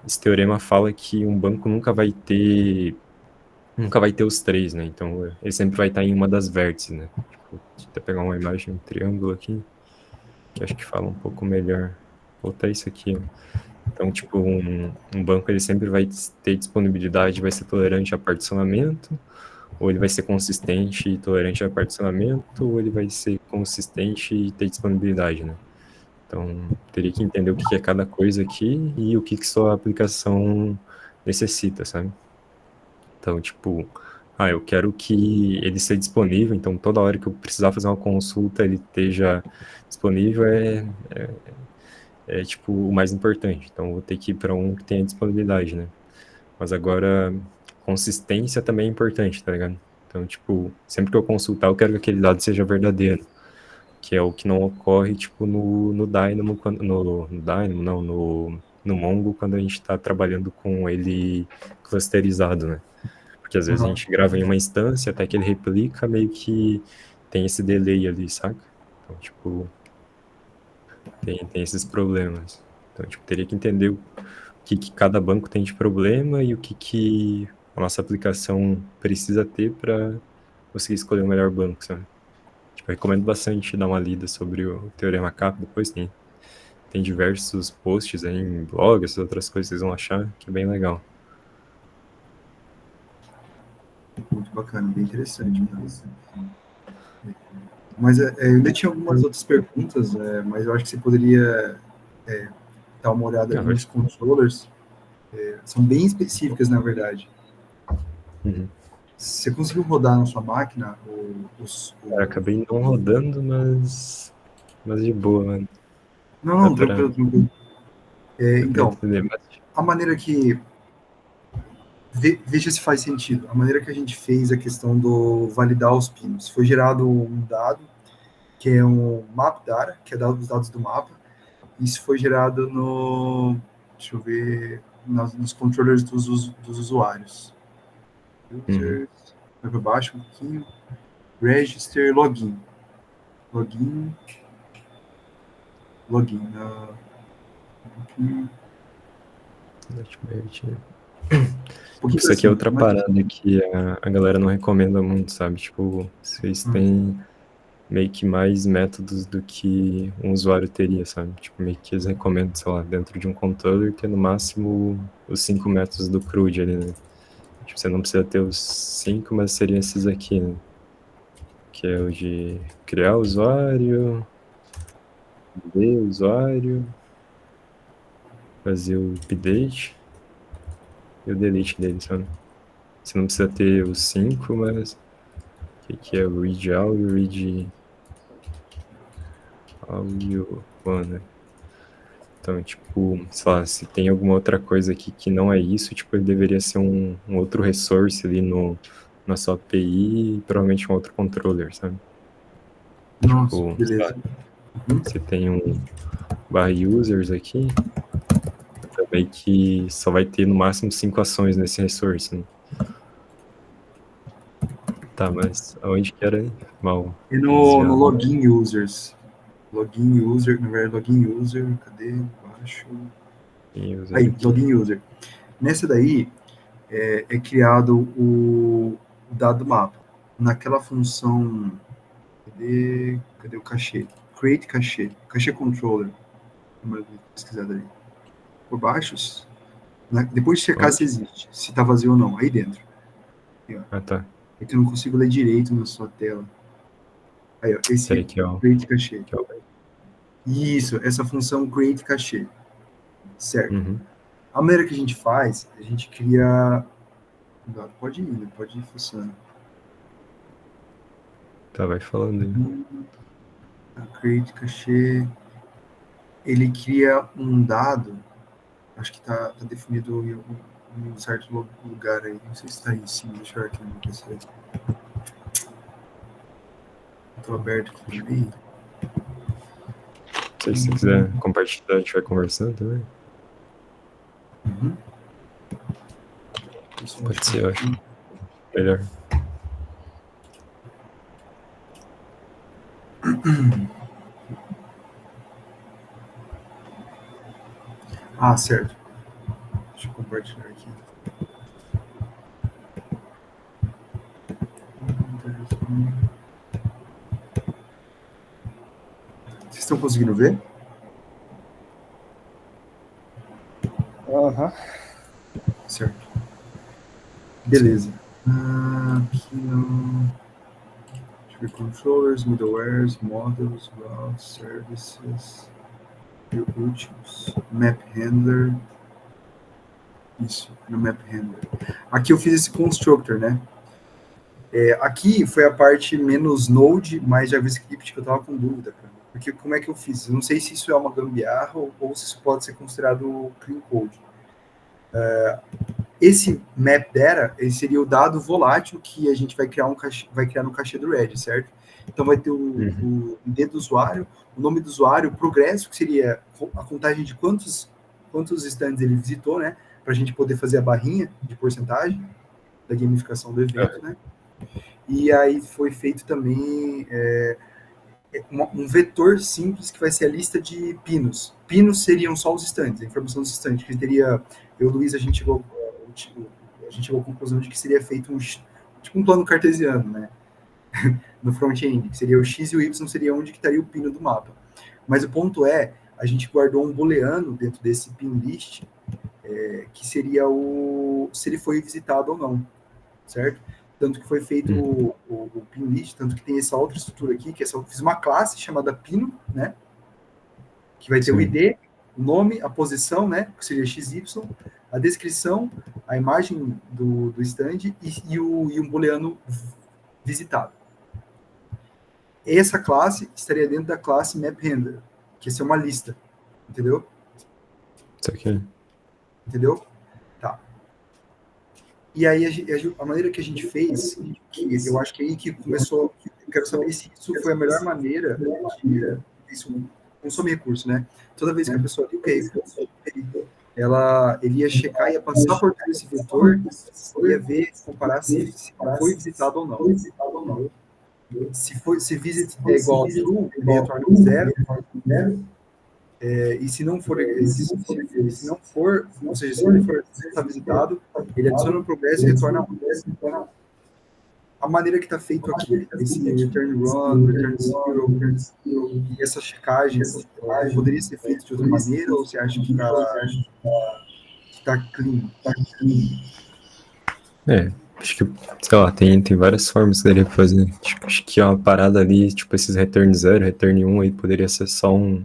esse teorema fala que um banco nunca vai ter os três, né? Então, ele sempre vai estar em uma das vértices, né? Tipo, deixa eu até pegar uma imagem, um triângulo aqui, que acho que fala um pouco melhor. Vou botar isso aqui, ó. Então, tipo, um banco ele sempre vai ter disponibilidade, vai ser tolerante a particionamento, ou ele vai ser consistente e tolerante a particionamento, ou ele vai ser consistente e ter disponibilidade, né? Então, teria que entender o que é cada coisa aqui e o que sua aplicação necessita, sabe? Então, tipo, eu quero que ele seja disponível, então toda hora que eu precisar fazer uma consulta, ele esteja disponível, tipo, o mais importante. Então, eu vou ter que ir para um que tenha disponibilidade, né? Mas agora, consistência também é importante, tá ligado? Então, tipo, sempre que eu consultar, eu quero que aquele dado seja verdadeiro, que é o que não ocorre, tipo, no Dynamo, no Dynamo, não, no Mongo, quando a gente está trabalhando com ele clusterizado, né? Porque às vezes a Uhum. gente grava em uma instância, até que ele replica, meio que tem esse delay ali, saca? Então, tipo, tem esses problemas. Então, tipo, teria que entender o que cada banco tem de problema e o que a nossa aplicação precisa ter conseguir escolher o melhor banco, sabe? Tipo, eu recomendo bastante dar uma lida sobre o Teorema Kappa, depois tem diversos posts aí em blog, essas outras coisas que vocês vão achar, que é bem legal. Muito bacana, bem interessante. Mas eu ainda tinha algumas outras perguntas, mas eu acho que você poderia dar uma olhada Ah, ali nos controllers. São bem específicas, na verdade. uhum. Você conseguiu rodar na sua máquina Cara, acabei não rodando, mas de boa, mano. Não, Dá não, pra, tranquilo, tranquilo. dá pra Então, entender, mas a maneira que... Veja se faz sentido. A maneira que a gente fez a questão do validar os pinos. Foi gerado um dado, que é um map data, que é dado os dados do mapa. Isso foi gerado no... Deixa eu ver... nos controllers dos usuários. uhum. Users... Vai para baixo um pouquinho. Register, login. Login... Login. Dashboard. Um pouquinho Isso para aqui é cima. outra parada que a galera não recomenda muito, sabe? Tipo, vocês têm meio que mais métodos do que um usuário teria, sabe? Tipo, meio que eles recomendam, sei lá, dentro de um controller ter no máximo os 5 métodos do CRUD ali, né? Tipo, você não precisa ter os 5, mas seriam esses aqui, né? Que é o de criar usuário, ver usuário, fazer o update e o delete dele, sabe? Você não precisa ter os 5, mas o que é o read all e o read all one, né? Então, tipo, sei lá, se tem alguma outra coisa aqui que não é isso, tipo, ele deveria ser um outro resource ali na sua API e provavelmente um outro controller, sabe? Nossa, Tipo, sei lá, beleza. você tem um barra users aqui, também que só vai ter no máximo 5 ações nesse resource, né? Tá, mas aonde que era mal E no desviado? login users. Login user, na verdade, login user, cadê? Baixo. Em user Aí, aqui. login user. Nessa daí é criado o dado mapa. Naquela função. Cadê o cachê? Create cachê. Cachê controller. Vamos pesquisar daí. Por baixo. Depois de checar se Onde? existe. Se tá vazio ou não. Aí dentro. Aí, ó. Ah, tá. É que eu não consigo ler direito na sua tela. Aí, ó. Esse aí Esse que é o. create cachê. Que é o... Isso, essa função create cachê. Certo. Uhum. A maneira que a gente faz, a gente cria. Pode ir, pode ir funcionando. Tá, vai falando aí. Create cache. Ele cria um dado, acho que tá definido em um certo lugar aí. Não sei se está aí em cima, deixa eu ver aqui no PC. Estou aberto aqui também. Não sei se você quiser compartilhar, a gente vai conversando também. Uhum. Isso, Pode ser, eu acho melhor. Ah, certo. Deixa eu compartilhar aqui. Vocês estão conseguindo ver? Aham. Certo. Beleza. Aqui no... Deixa eu ver, controllers, middlewares, models, routes, services, e últimos, map handler. Isso, no map handler. Aqui eu fiz esse constructor, né? Aqui foi a parte menos Node, mais JavaScript que eu tava com dúvida, cara. Porque como é que eu fiz? Eu não sei se isso é uma gambiarra ou se isso pode ser considerado clean code. Esse map data, ele seria o dado volátil que a gente vai criar, vai criar no cachê do Red, certo? Então vai ter o ID do usuário, o nome do usuário, o progresso, que seria a contagem de quantos stands ele visitou, né? Para a gente poder fazer a barrinha de porcentagem da gamificação do evento, né? E aí foi feito também um vetor simples que vai ser a lista de pinos. Pinos seriam só os stands, a informação dos stands, que teria... Eu e o Luiz, a gente chegou à conclusão de que seria feito tipo um plano cartesiano, né? no front-end, que seria o X e o Y seria onde que estaria o pino do mapa. Mas o ponto é, a gente guardou um booleano dentro desse pin list, que seria se ele foi visitado ou não, certo? Tanto que foi feito o pin list, tanto que tem essa outra estrutura aqui, que eu fiz uma classe chamada pino, né? Que vai ter o ID, o nome, a posição, né? Que seria XY, a descrição, a imagem do stand e um booleano visitado. Essa classe estaria dentro da classe MapRender, que é uma lista, entendeu? Isso aqui. Entendeu? Tá. E aí a maneira que a gente fez, que eu acho que é aí que começou, eu quero saber se isso foi a melhor maneira de isso consome recurso, né? Toda vez que a pessoa liga recurso, ele ia checar, ia passar por todo esse vetor, ia ver, comparar se foi visitado ou não. Se visit é igual a true, ele retorna um zero. E se não for, se não for, ou seja, se ele for visitado, ele adiciona um progresso e retorna um. A maneira que está feito aqui, esse return run, return zero, e essa checagem, poderia ser feito de outra maneira, ou você acha que está clean? Acho que, sei lá, tem várias formas que daria pra fazer. Acho que uma parada ali, tipo, esses return 0, return 1 aí, poderia ser só um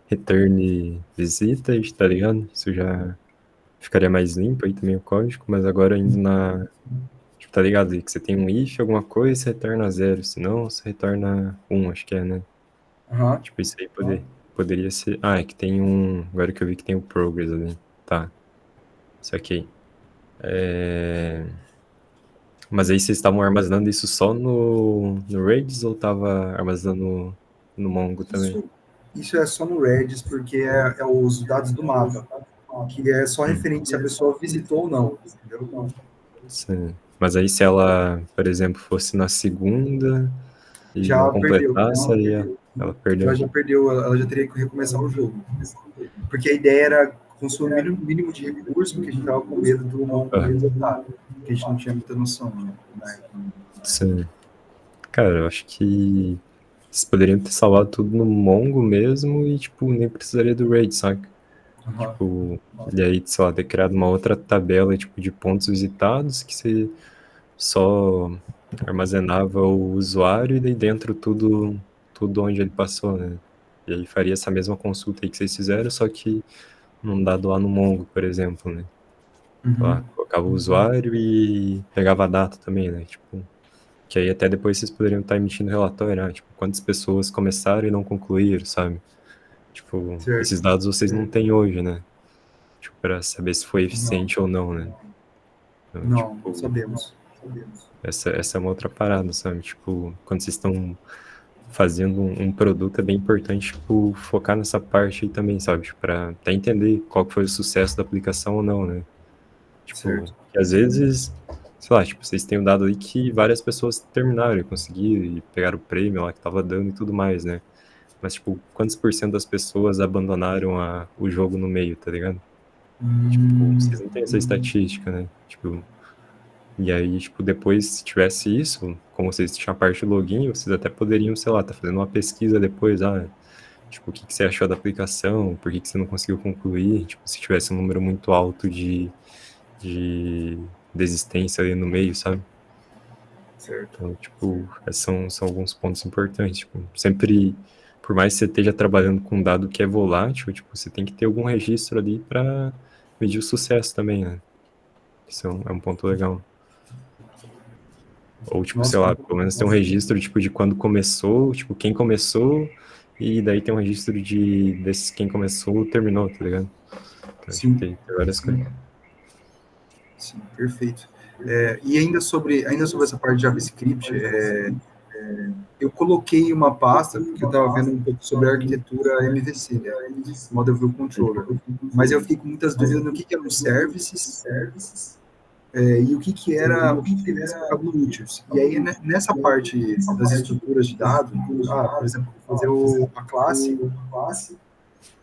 return visitas, tá ligado? Isso já ficaria mais limpo aí também o código, mas agora indo tipo, tá ligado? Que você tem um if, alguma coisa, você retorna 0, senão você retorna 1, acho que é, né? Tipo, isso aí poderia ser... é que tem agora que eu vi que tem o progress ali. Tá. Isso aqui. Mas aí vocês estavam armazenando isso só no Redis ou tava armazenando no Mongo também? Isso é só no Redis, porque é os dados do mapa, que é só referente se a pessoa visitou ou não, entendeu? Sim. Mas aí se ela, por exemplo, fosse na segunda e Já não perdeu. completasse, aí ela perdeu. Já perdeu, ela já teria que recomeçar o jogo. Porque a ideia era consumir o mínimo de recursos, porque a gente estava com medo do Mongo resultado, porque a gente não tinha muita noção, né? Sim. Cara, eu acho que vocês poderiam ter salvado tudo no Mongo mesmo e, tipo, nem precisaria do RAID, saca? Tipo, e aí, sei lá, ter criado uma outra tabela, tipo, de pontos visitados que você só armazenava o usuário e daí dentro tudo onde ele passou, né? E aí faria essa mesma consulta aí que vocês fizeram, só que num dado lá no Mongo, por exemplo, né? Lá, colocava o usuário e pegava a data também, né? Tipo, que aí até depois vocês poderiam estar emitindo relatório, né? Tipo, quantas pessoas começaram e não concluíram, sabe? Tipo, esses dados vocês não têm hoje, né? Tipo, para saber se foi eficiente ou não, né? Então, não, tipo, sabemos. essa é uma outra parada, sabe? Tipo, quando vocês estão fazendo um produto, é bem importante, tipo, focar nessa parte aí também, sabe? Tipo, pra até entender qual que foi o sucesso da aplicação ou não, né? Tipo, que às vezes, sei lá, tipo, vocês têm um dado aí que várias pessoas terminaram e conseguiram e pegaram o prêmio lá que tava dando e tudo mais, né? Mas, tipo, quantos por cento das pessoas abandonaram o jogo no meio, tá ligado? Tipo, vocês não têm essa estatística, né? Tipo, e aí, tipo, depois, se tivesse isso, como vocês tinham a parte do login, vocês até poderiam, sei lá, tá fazendo uma pesquisa depois, tipo, o que você achou da aplicação, por que você não conseguiu concluir, tipo, se tivesse um número muito alto de desistência ali no meio, sabe? Certo. Então, tipo, são alguns pontos importantes, tipo, sempre, por mais que você esteja trabalhando com um dado que é volátil, tipo, você tem que ter algum registro ali para medir o sucesso também, né? Isso é um ponto legal. Ou, tipo, sei lá, pelo menos tem um registro, tipo, de quando começou, tipo, quem começou, e daí tem um registro desses quem começou, terminou, tá ligado? Então, Sim. Tipo, tem várias coisas. Sim, perfeito. E ainda sobre essa parte de JavaScript, eu coloquei uma pasta, porque eu estava vendo um pouco sobre a arquitetura MVC, né? Model View Controller. Mas eu fiquei com muitas dúvidas no que eram os services, e o que deveria ser colocado no Utils. E aí, nessa parte das estruturas de dados, por exemplo, fazer a classe,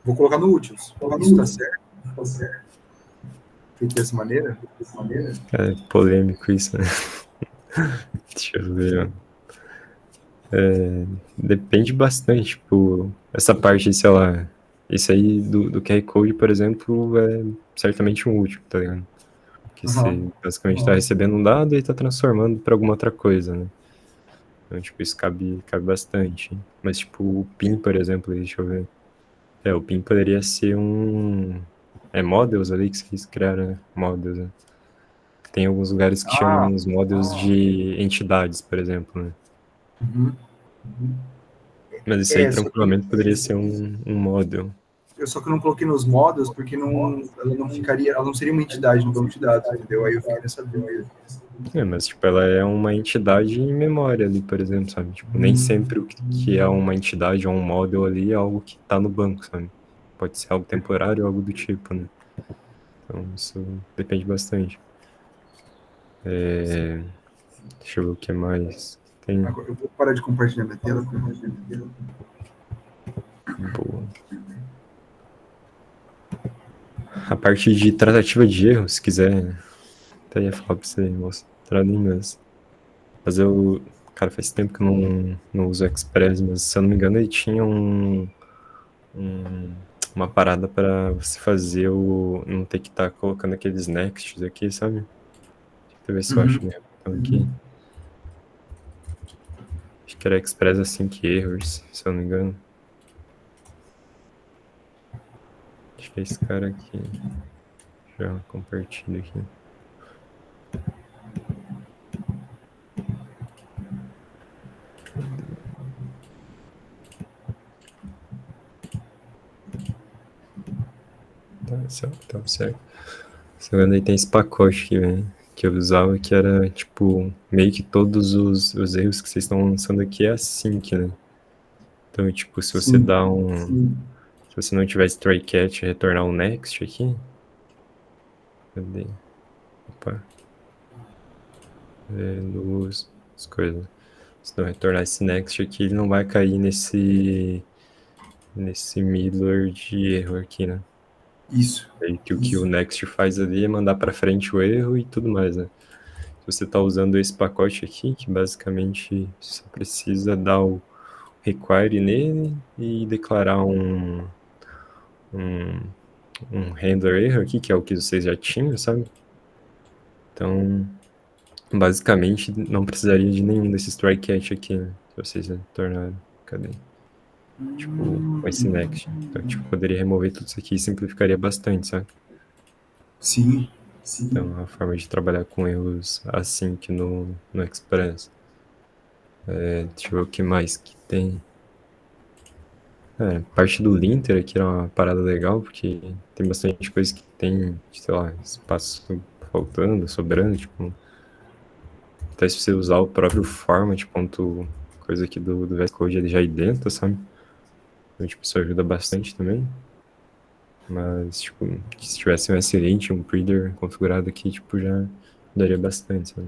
vou colocar no Utils. Isso está certo? Feito dessa maneira? É polêmico isso, né? Deixa eu ver, ó. Depende bastante, tipo, essa parte, sei lá, isso aí do QR Code, por exemplo, é certamente um útil, tá ligado? Que Aham. você basicamente tá recebendo um dado e tá transformando para alguma outra coisa, né? Então, tipo, isso cabe bastante. Mas, tipo, o PIN, por exemplo, deixa eu ver. O PIN poderia ser um. É models ali que vocês criaram, né? Models, né? Tem alguns lugares que Ah, chamam os models de entidades, por exemplo, né? uhum. Mas isso aí É, só que tranquilamente poderia ser um model. só que eu não coloquei nos modos porque não, ela não ficaria, ela não seria uma entidade no banco de dados, entendeu? Aí eu fiquei nessa dúvida. Mas, tipo, ela é uma entidade em memória ali, por exemplo, sabe? Tipo, nem sempre o que é uma entidade ou um model ali é algo que tá no banco, sabe? Pode ser algo temporário ou algo do tipo, né? Então, isso depende bastante. Deixa eu ver o que mais tem. Agora, eu vou parar de compartilhar minha tela. Boa. A parte de tratativa de erro, se quiser, até ia falar pra você mostrar ali, mas eu, cara, faz tempo que eu não uso o Express, mas se eu não me engano ele tinha um- uma parada para você fazer não ter que estar colocando aqueles nexts aqui, sabe? Deixa eu ver se eu acho Uhum. minha botão aqui. Acho que era Express Async Errors, se eu não me engano. Acho que é esse cara aqui. Já compartilho aqui. Tá certo. Se eu não me engano, aí tem esse pacote aqui, velho, que eu usava, que era, tipo, meio que todos os erros que vocês estão lançando aqui é async, né? Então, tipo, se você Sim. dá se você não tiver try catch e retornar um next aqui, cadê? Opa, as coisas. Se não retornar esse next aqui, ele não vai cair nesse middler de erro aqui, né? Isso. Aí que o que o next faz ali é mandar para frente o erro e tudo mais, né? Se você está usando esse pacote aqui, que basicamente você precisa dar o require nele e declarar um, um handler erro aqui, que é o que vocês já tinham, sabe? Então, basicamente, não precisaria de nenhum desses try catch aqui, né? Que vocês tornaram. Cadê? Tipo, com esse next. Então, tipo, poderia remover tudo isso aqui e simplificaria bastante, sabe? Sim. Então, é uma forma de trabalhar com erros assim que no Express. Deixa eu ver o que mais que tem. Parte do linter aqui é uma parada legal, porque tem bastante coisa que tem, sei lá, espaço faltando, sobrando, tipo, até se você usar o próprio format, ponto, coisa aqui do VS Code ele já identa, sabe? Então, tipo, isso ajuda bastante também. Mas, tipo, se tivesse um excelente, um reader configurado aqui, tipo, já daria bastante, sabe?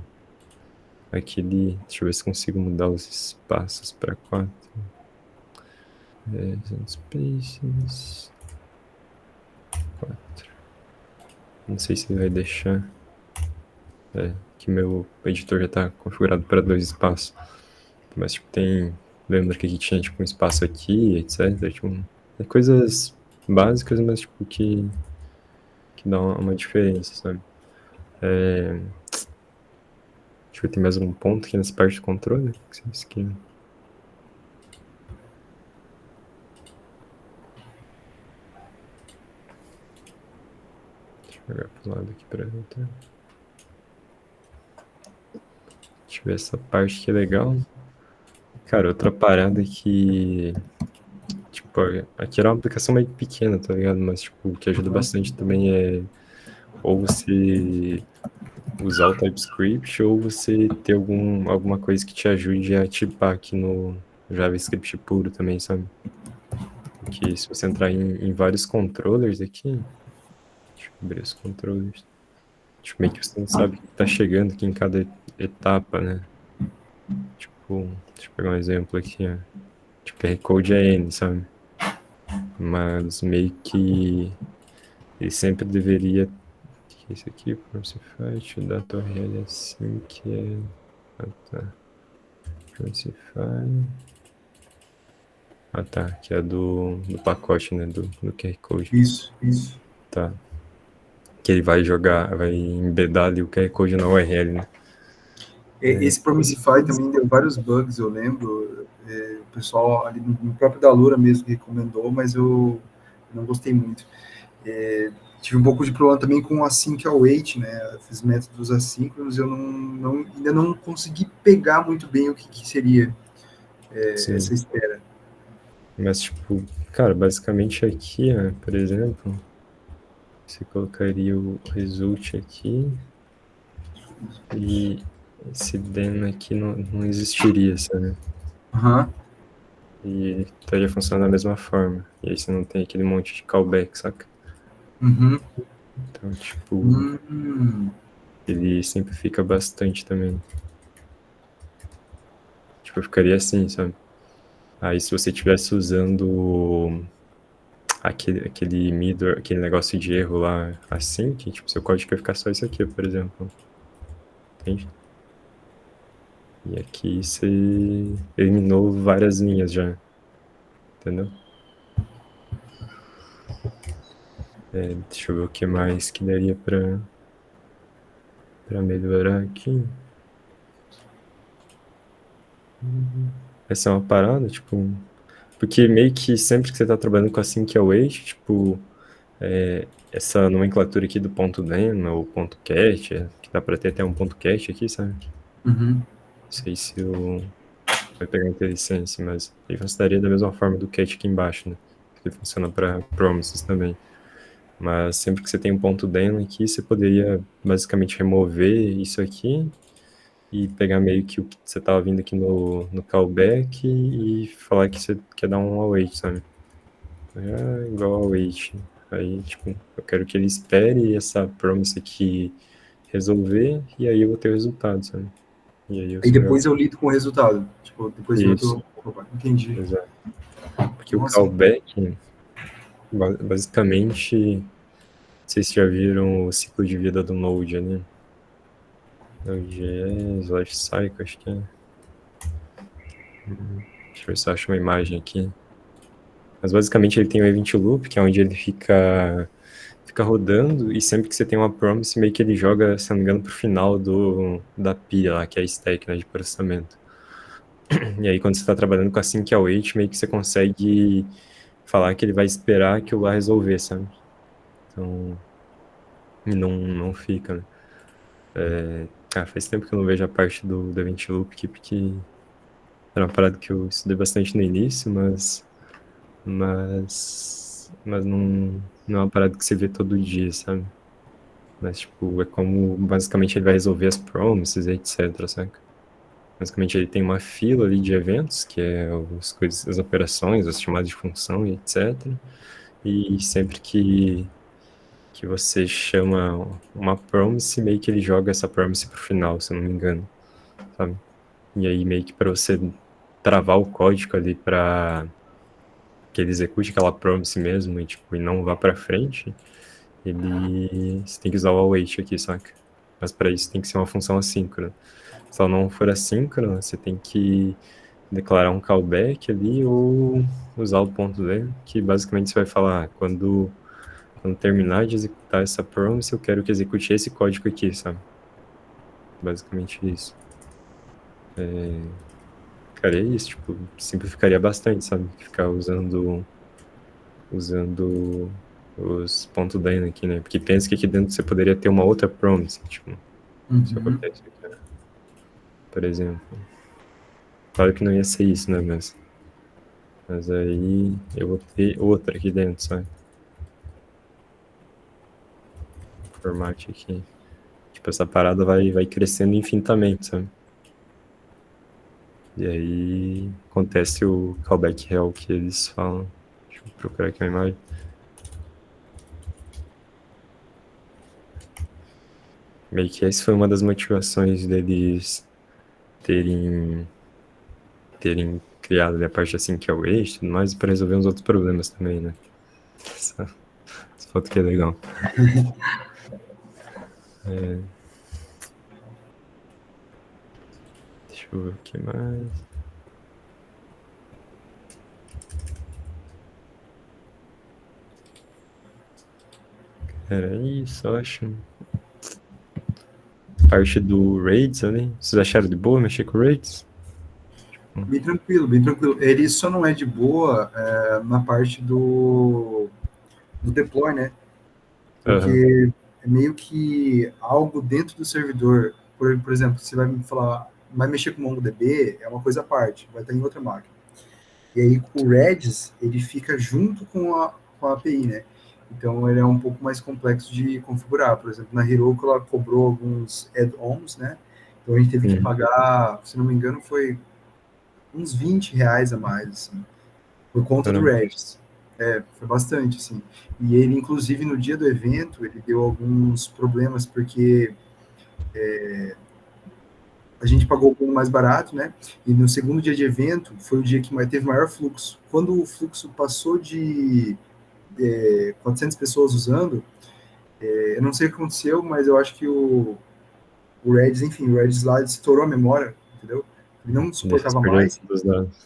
Aquele, deixa eu ver se consigo mudar os espaços para 4. Spaces. 4. Não sei se ele vai deixar. Que meu editor já está configurado para 2 espaços. Mas, tipo, tem. Lembra que aqui tinha, tipo, um espaço aqui, etc. Tipo, coisas básicas, mas, tipo, que dá uma diferença, sabe? Deixa eu ver, tem mais um ponto aqui nessa parte do controle. Que vocês que... Deixa eu jogar pro lado aqui pra outra. Deixa eu ver essa parte que é legal. Cara, outra parada que. Tipo, aqui era uma aplicação meio pequena, tá ligado? Mas, tipo, o que ajuda bastante também é ou você usar o TypeScript ou você ter alguma coisa que te ajude a tipar aqui no JavaScript puro também, sabe? Porque se você entrar em vários controllers aqui, deixa eu abrir os controllers, tipo, meio que você não sabe o que tá chegando aqui em cada etapa, né? Tipo, deixa eu pegar um exemplo aqui, ó. Tipo, Recode é N, sabe? Mas meio que ele sempre deveria. Que é esse aqui, Proxify, data URL assim que é. Ah, tá. Specify. Ah, tá. Que é do pacote, né? Do QR Code. Isso, isso. Tá. Que ele vai jogar, vai embedar ali o QR Code na URL, né? Esse Promissify também deu vários bugs, eu lembro. O pessoal ali no próprio da Lura mesmo recomendou, mas eu não gostei muito. Tive um pouco de problema também com o async await, né? Esses métodos assíncronos, eu ainda não consegui pegar muito bem o que seria Sim. essa espera. Mas, tipo, cara, basicamente aqui, ó, por exemplo, você colocaria o result aqui e esse then aqui não existiria, sabe? Aham. E estaria funcionando da mesma forma. E aí você não tem aquele monte de callback, saca? Uhum. Então, tipo, Hum. ele simplifica bastante também. Tipo, ficaria assim, sabe? Aí se você estivesse usando aquele middle, aquele negócio de erro lá assim, que tipo, seu código ia ficar só isso aqui, por exemplo. Entende? E aqui você eliminou várias linhas já. Entendeu? Deixa eu ver o que mais que daria pra melhorar aqui. Essa é uma parada, tipo. Porque meio que sempre que você tá trabalhando com async await, tipo, essa nomenclatura aqui do ponto .den ou ponto .cat, que dá pra ter até um ponto .cat aqui, sabe? Não Uhum. sei se vai pegar IntelliSense, mas ele funcionaria da mesma forma do cat aqui embaixo, né? Que ele funciona para promises também. Mas sempre que você tem um ponto .den aqui, você poderia basicamente remover isso aqui e pegar meio que o que você estava vindo aqui no callback e falar que você quer dar um await, sabe? Igual await. Aí, tipo, eu quero que ele espere essa promise aqui resolver e aí eu vou ter o resultado, sabe? E aí eu Aí só jogo. depois eu lido com o resultado. Tipo, depois em Isso, outro. Opa, entendi. exato. Porque o Nossa. callback, basicamente, vocês já viram o ciclo de vida do Node, né? Node.js, Lifecycle, acho que é. Deixa eu ver se eu acho uma imagem aqui. Mas basicamente ele tem o event loop, que é onde ele fica rodando, e sempre que você tem uma promise, meio que ele joga, se não me engano, pro final da pilha lá, que é a stack, né, de processamento. E aí quando você está trabalhando com a sync await, meio que você consegue falar que ele vai esperar que o lá resolver, sabe? Então, e não fica, né? Faz tempo que eu não vejo a parte do Event Loop aqui, porque era uma parada que eu estudei bastante no início, mas não é uma parada que você vê todo dia, sabe? Mas, tipo, é como basicamente ele vai resolver as promises, etc, saca? Basicamente ele tem uma fila ali de eventos, que é as operações, as chamadas de função e etc. E sempre que você chama uma promise, meio que ele joga essa promise pro final, se eu não me engano, sabe? E aí meio que para você travar o código ali para que ele execute aquela promise mesmo e tipo e não vá para frente, você tem que usar o await aqui, saca? Mas para isso tem que ser uma função assíncrona. Se ela não for assíncrona, você tem que declarar um callback ali ou usar o ponto .then, que basicamente você vai falar, quando terminar de executar essa promise, eu quero que execute esse código aqui, sabe? Basicamente isso. Cara, é isso, tipo, simplificaria bastante, sabe? Ficar usando os pontos .then aqui, né? Porque pensa que aqui dentro você poderia ter uma outra promise, tipo, se Uhum. acontece aqui, né? Por exemplo. Claro que não ia ser isso, né? Mas aí eu vou ter outra aqui dentro, sabe? Format aqui. Tipo, essa parada vai crescendo infinitamente, sabe? E aí acontece o callback real que eles falam. Deixa eu procurar aqui uma imagem. Meio que essa foi uma das motivações deles terem, terem criado a parte assim que é o eixo e tudo mais, para resolver uns outros problemas também, né? Essa foto aqui é legal. Deixa eu ver o que mais. Era isso, eu acho. Parte do Raids ali. Vocês acharam de boa mexer com Raids? Bem tranquilo, bem tranquilo. Ele só não é de boa na parte do deploy, né? Aham. Porque é meio que algo dentro do servidor. Por exemplo, você vai me falar, vai mexer com o MongoDB, é uma coisa à parte, vai estar em outra máquina. E aí o Redis, ele fica junto com a API, né? Então ele é um pouco mais complexo de configurar. Por exemplo, na Heroku ela cobrou alguns add-ons, né? Então a gente teve que Uhum. pagar, se não me engano, foi uns R$ 20 a mais, assim, por conta do Caramba. Redis. Foi bastante, assim. E ele, inclusive, no dia do evento, ele deu alguns problemas, porque a gente pagou um pouco mais barato, né? E no segundo dia de evento, foi o dia que teve maior fluxo. Quando o fluxo passou de 400 pessoas usando, eu não sei o que aconteceu, mas eu acho que o Redis, enfim, o Redis lá estourou a memória, entendeu? Ele não Daí vocês suportava perderam mais. todos os dados.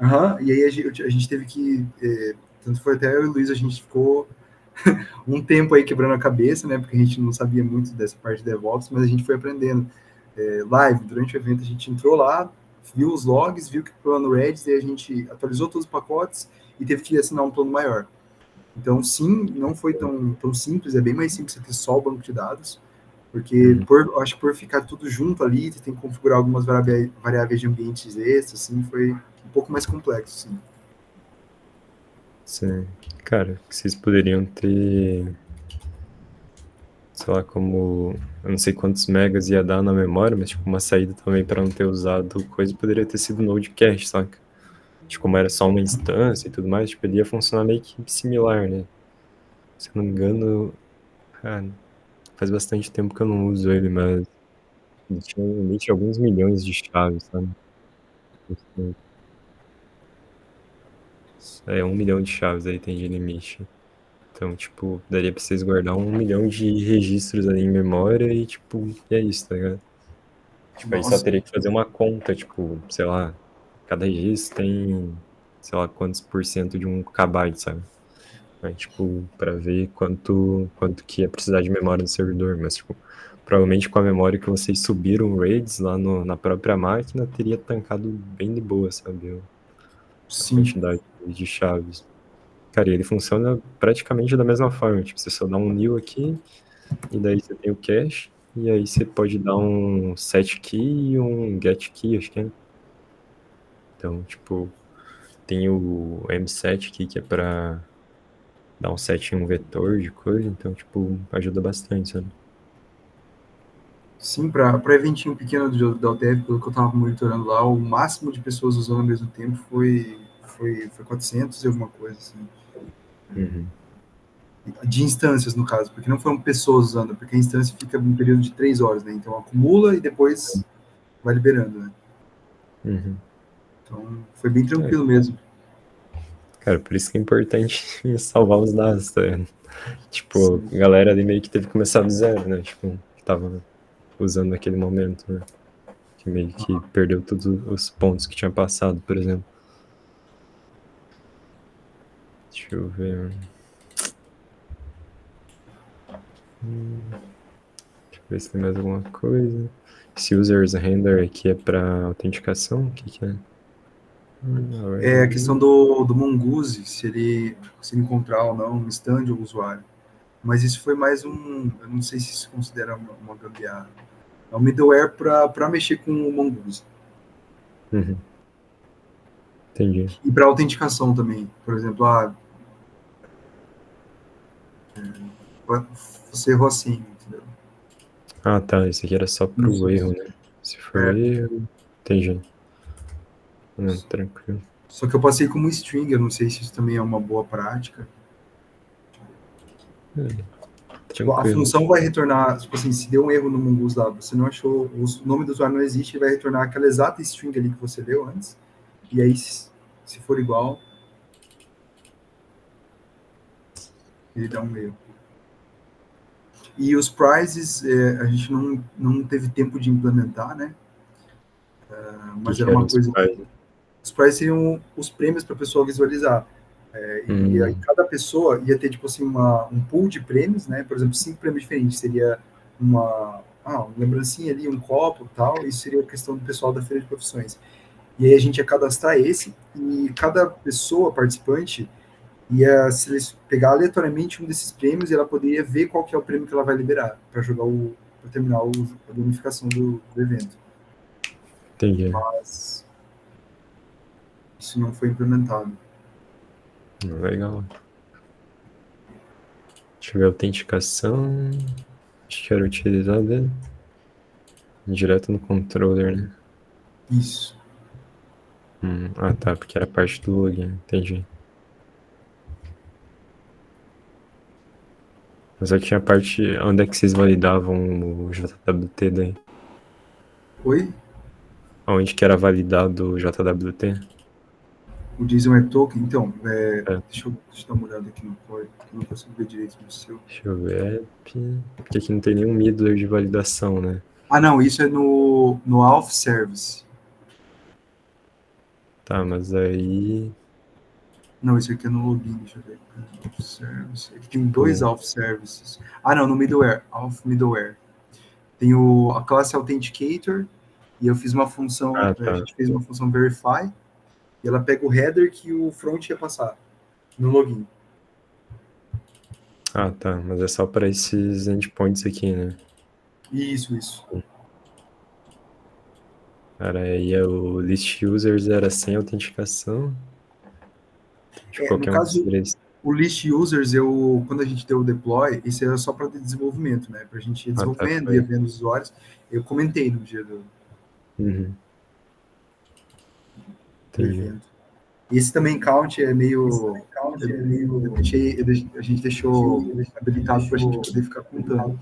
Uhum, e aí a gente teve que. Tanto foi até eu e o Luiz, a gente ficou um tempo aí quebrando a cabeça, né? Porque a gente não sabia muito dessa parte de DevOps, mas a gente foi aprendendo. Live, durante o evento, a gente entrou lá, viu os logs, viu que o plano Redis, e a gente atualizou todos os pacotes e teve que assinar um plano maior. Então, sim, não foi tão simples, é bem mais simples ter só o banco de dados, porque Uhum. acho que por ficar tudo junto ali, você tem que configurar algumas variáveis de ambientes extras, assim, foi um pouco mais complexo, sim. Sim. Cara, que vocês poderiam ter, sei lá, como. Eu não sei quantos megas ia dar na memória, mas tipo, uma saída também para não ter usado coisa poderia ter sido Node Cache, saca? Tipo, como era só uma instância e tudo mais, tipo, ele ia funcionar meio que similar, né? Se eu não me engano, cara, faz bastante tempo que eu não uso ele, mas ele tinha um limite de alguns milhões de chaves, sabe? É, 1 milhão de chaves aí tem de limite. Então, tipo, daria pra vocês guardar 1 milhão de registros ali em memória e, tipo, e é isso, tá ligado? Tipo, aí só Nossa, teria que fazer uma conta, tipo, sei lá, cada registro tem, sei lá, quantos por cento de um kbyte, sabe? Aí, tipo, pra ver quanto que ia precisar de memória do servidor. Mas, tipo, provavelmente com a memória que vocês subiram RAIDs lá na própria máquina, teria tancado bem de boa, sabe? A sim. quantidade de chaves. Cara, e ele funciona praticamente da mesma forma. Tipo, você só dá um new aqui, e daí você tem o cache, e aí você pode dar um set key e um get key, acho que é. Então, tipo, tem o M7 aqui, que é pra dar um set em um vetor de coisa, então, tipo, ajuda bastante, sabe? Sim, para eventinho pequeno da UTF, pelo que eu estava monitorando lá, o máximo de pessoas usando ao mesmo tempo foi 400 e alguma coisa, assim. Uhum. De instâncias, no caso, porque não foram pessoas usando, porque a instância fica um período de 3 horas, né? Então acumula e depois vai liberando, né? Uhum. Então foi bem É, tranquilo mesmo. cara, por isso que é importante salvar os dados, tá ligado? Tipo, Sim. a galera ali meio que teve que começar do zero, né? Tipo, que tava usando naquele momento, né? Que meio que perdeu todos os pontos que tinha passado, por exemplo. Deixa eu ver. Deixa eu ver se tem mais alguma coisa. Esse users handler aqui é para autenticação? O que que é? É a Already. questão do Mongoose, se ele encontrar ou não um stand ou usuário. Mas isso foi mais eu não sei se isso considera uma gambiarra. É um middleware para mexer com o Mongoose. Uhum, entendi. E para autenticação também. Por exemplo, você errou assim, entendeu? Ah, tá. Esse aqui era só Isso, pro erro, isso. né? Se for É, erro, entendi. Não, tranquilo. só que eu passei como string, eu não sei se isso também é uma boa prática. Tipo, a Tranquilo. função vai retornar, tipo assim, se deu um erro no Mongoose lá, você não achou, o nome do usuário não existe, ele vai retornar aquela exata string ali que você deu antes, e aí, se for igual, ele dá um erro. E os prizes, a gente não teve tempo de implementar, né? Mas Que era uma eram os coisa pais? que os prazos seriam os prêmios para a pessoa visualizar. E aí Hum, cada pessoa ia ter, tipo assim, um pool de prêmios, né? Por exemplo, 5 prêmios diferentes. Seria uma lembrancinha ali, um copo e tal. Isso seria a questão do pessoal da feira de profissões. E aí a gente ia cadastrar esse, e cada pessoa participante ia pegar aleatoriamente um desses prêmios e ela poderia ver qual que é o prêmio que ela vai liberar para jogar para terminar a gamificação do evento. entendi. Mas isso não foi implementado. Legal. Deixa eu ver a autenticação. Acho que era utilizada direto no controller, né? Isso. Tá, porque era parte do login, entendi. Mas eu tinha a parte. Onde é que vocês validavam o JWT daí? Oi? Onde que era validado o JWT? O JSON é token? Então, É, deixa eu dar uma olhada aqui no código, que eu não consigo ver direito no seu. deixa eu ver. App. Porque aqui não tem nenhum middleware de validação, né? Ah, não, isso é no Auth Service. Tá, mas aí. Não, isso aqui é no login, deixa eu ver. Auth Service. Aqui tem dois Tipo. Auth Services. Ah, não, no middleware. Auth Middleware. Tem a classe Authenticator, e eu fiz uma função, Ah, a tá. gente fez uma função Verify, e ela pega o header que o front ia passar no login. Ah, tá. Mas é só para esses endpoints aqui, né? Isso. Cara, aí o list users era sem autenticação. Tipo, No qualquer um caso, desses. o list users, quando a gente deu o deploy, isso era só para desenvolvimento, né? Para a gente ir Ah, tá, desenvolvendo, ia foi. vendo os usuários. Eu comentei no dia Uhum, do entendi. evento. Esse também count é meio. A gente deixou habilitado para a gente poder ficar contando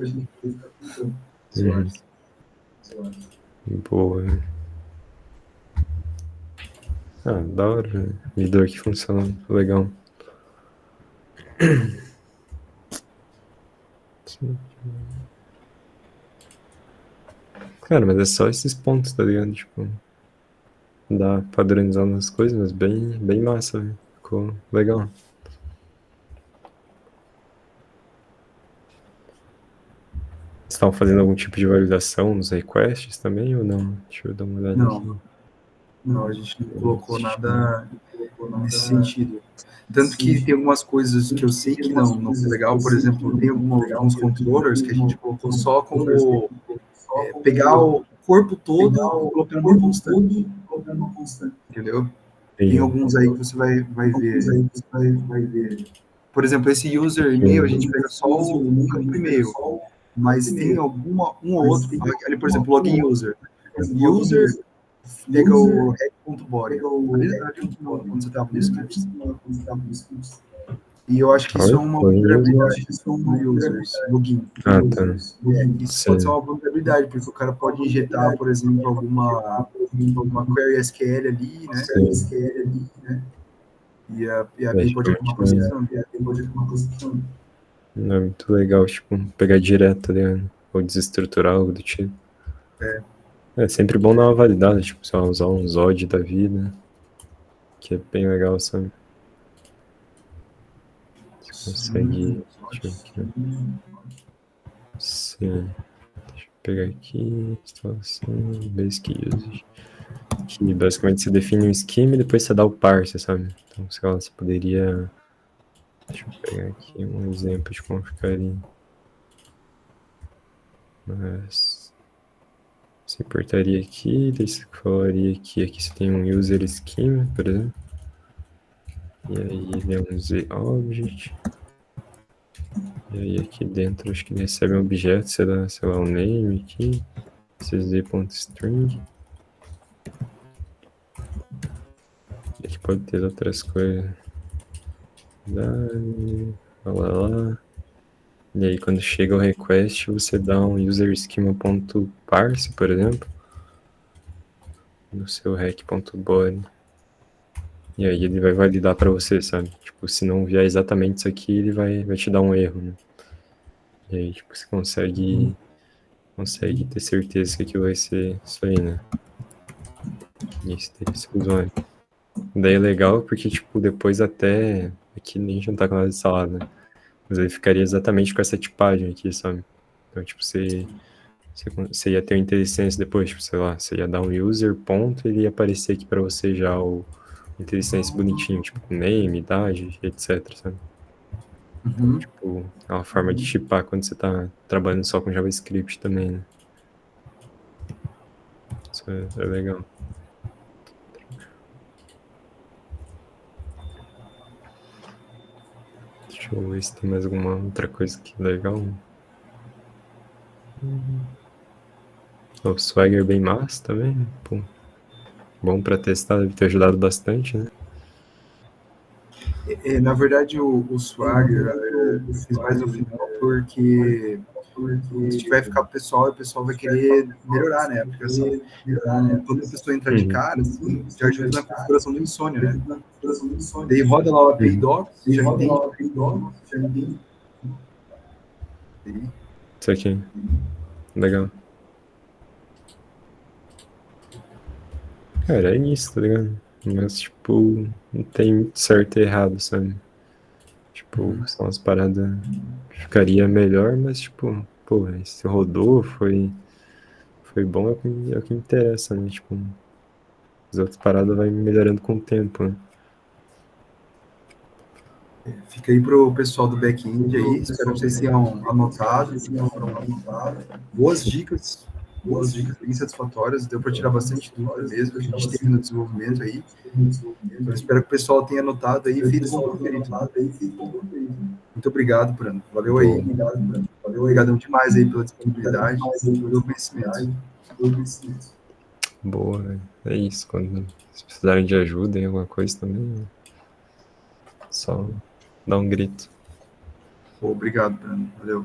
Uhum. usuários. Boa. Ah, da hora, né? Midor que funciona legal. Sim. Cara, mas é só esses pontos, tá ligado? Tipo, dá padronizando as coisas, mas bem massa, velho. Ficou legal. Vocês estavam fazendo algum tipo de validação nos requests também ou não? Deixa eu dar uma olhada Não, aqui. não, a gente não colocou Deixa nada nesse sentido. Tanto que tem algumas coisas que eu sei que não foi legal. Por exemplo, tem alguns controllers que a gente colocou só como pegar o corpo todo e colocar numa constante, entendeu? Tem eu alguns aí que você vai ver. Por exemplo, esse user e-mail, a gente pega só o campo e-mail, mas tem um ou outro, ali, por exemplo, login user. User pega o head.body, ali quando você estava no script. E eu acho que isso é Oi? uma Login user? vulnerabilidade no users, login. Ah, tá. Isso pode ser Sim. uma vulnerabilidade, porque o cara pode injetar, por exemplo, alguma query SQL ali, né? Sim. E a É, API pode acabar geralmente processando. não é muito legal, tipo, pegar direto, tá ligado? Ou desestruturar algo do tipo. É sempre bom dar uma validada, tipo, sei lá, usar um Zod da vida, que é bem legal, sabe? Você consegue. Deixa eu ver aqui. Sim. Deixa eu pegar aqui. Instalação, Basic Usage. Que basicamente você define um schema e depois você dá o parse, sabe? Então, sei lá, você poderia. Deixa eu pegar aqui um exemplo de como ficaria. Mas. Você importaria aqui, daí você falaria que aqui você tem um user schema, por exemplo. E aí ele é um z-object. E aí aqui dentro acho que ele recebe um objeto, você dá, sei lá, um name aqui, cz.string. E aqui pode ter outras coisas. Lá. E aí quando chega o request, você dá um user schema.parse, por exemplo, no seu rec.body. E aí ele vai validar para você, sabe? Tipo, se não vier exatamente isso aqui, ele vai te dar um erro, né? E aí, tipo, você consegue ter certeza que aquilo vai ser isso aí, né? Isso, teria esse usuário. Daí é legal porque, tipo, depois até... Aqui a gente não tá com nada de salada, né? Mas ele ficaria exatamente com essa tipagem aqui, sabe? Então, tipo, você ia ter o IntelliSense depois, tipo, sei lá, você ia dar um user ponto e ele ia aparecer aqui pra você já o IntelliSense bonitinho, tipo, com name, idade, etc, sabe? Então, Uhum. tipo, é uma forma de tipar quando você tá trabalhando só com JavaScript também, né? Isso é legal. Deixa eu ver se tem mais alguma outra coisa que é legal. O Swagger é bem massa também. Pô, bom pra testar, deve ter ajudado bastante, né? Na verdade, o Swagger eu fiz mais no final porque se tiver ficar pro pessoal, o pessoal vai querer melhorar, né, a aplicação. Então, quando a pessoa entrar de Uhum. cara, assim, já ajuda na configuração do insônia, né? Daí roda lá o API Uhum. Docs, já entende. Isso aqui, legal. Cara, é isso, tá ligado? Mas, tipo, não tem muito certo e errado, sabe? Tipo, Uhum. são umas paradas que ficaria melhor, mas, tipo, pô, se rodou, foi bom, é o que interessa, né? Tipo, as outras paradas vai melhorando com o tempo, né? Fica aí pro pessoal do back-end aí, espero que vocês tenham anotado, foram boas dicas bem satisfatórias, deu para tirar bastante dúvida mesmo, que a gente teve no desenvolvimento aí. Então, espero que o pessoal tenha anotado aí e feito com proveito. Muito obrigado, Bruno. Valeu aí. Boa, Obrigadão demais aí pela disponibilidade e pelo conhecimento. boa, velho. É isso, quando se precisarem de ajuda em alguma coisa também, só dá um grito. Obrigado, Bruno. Valeu.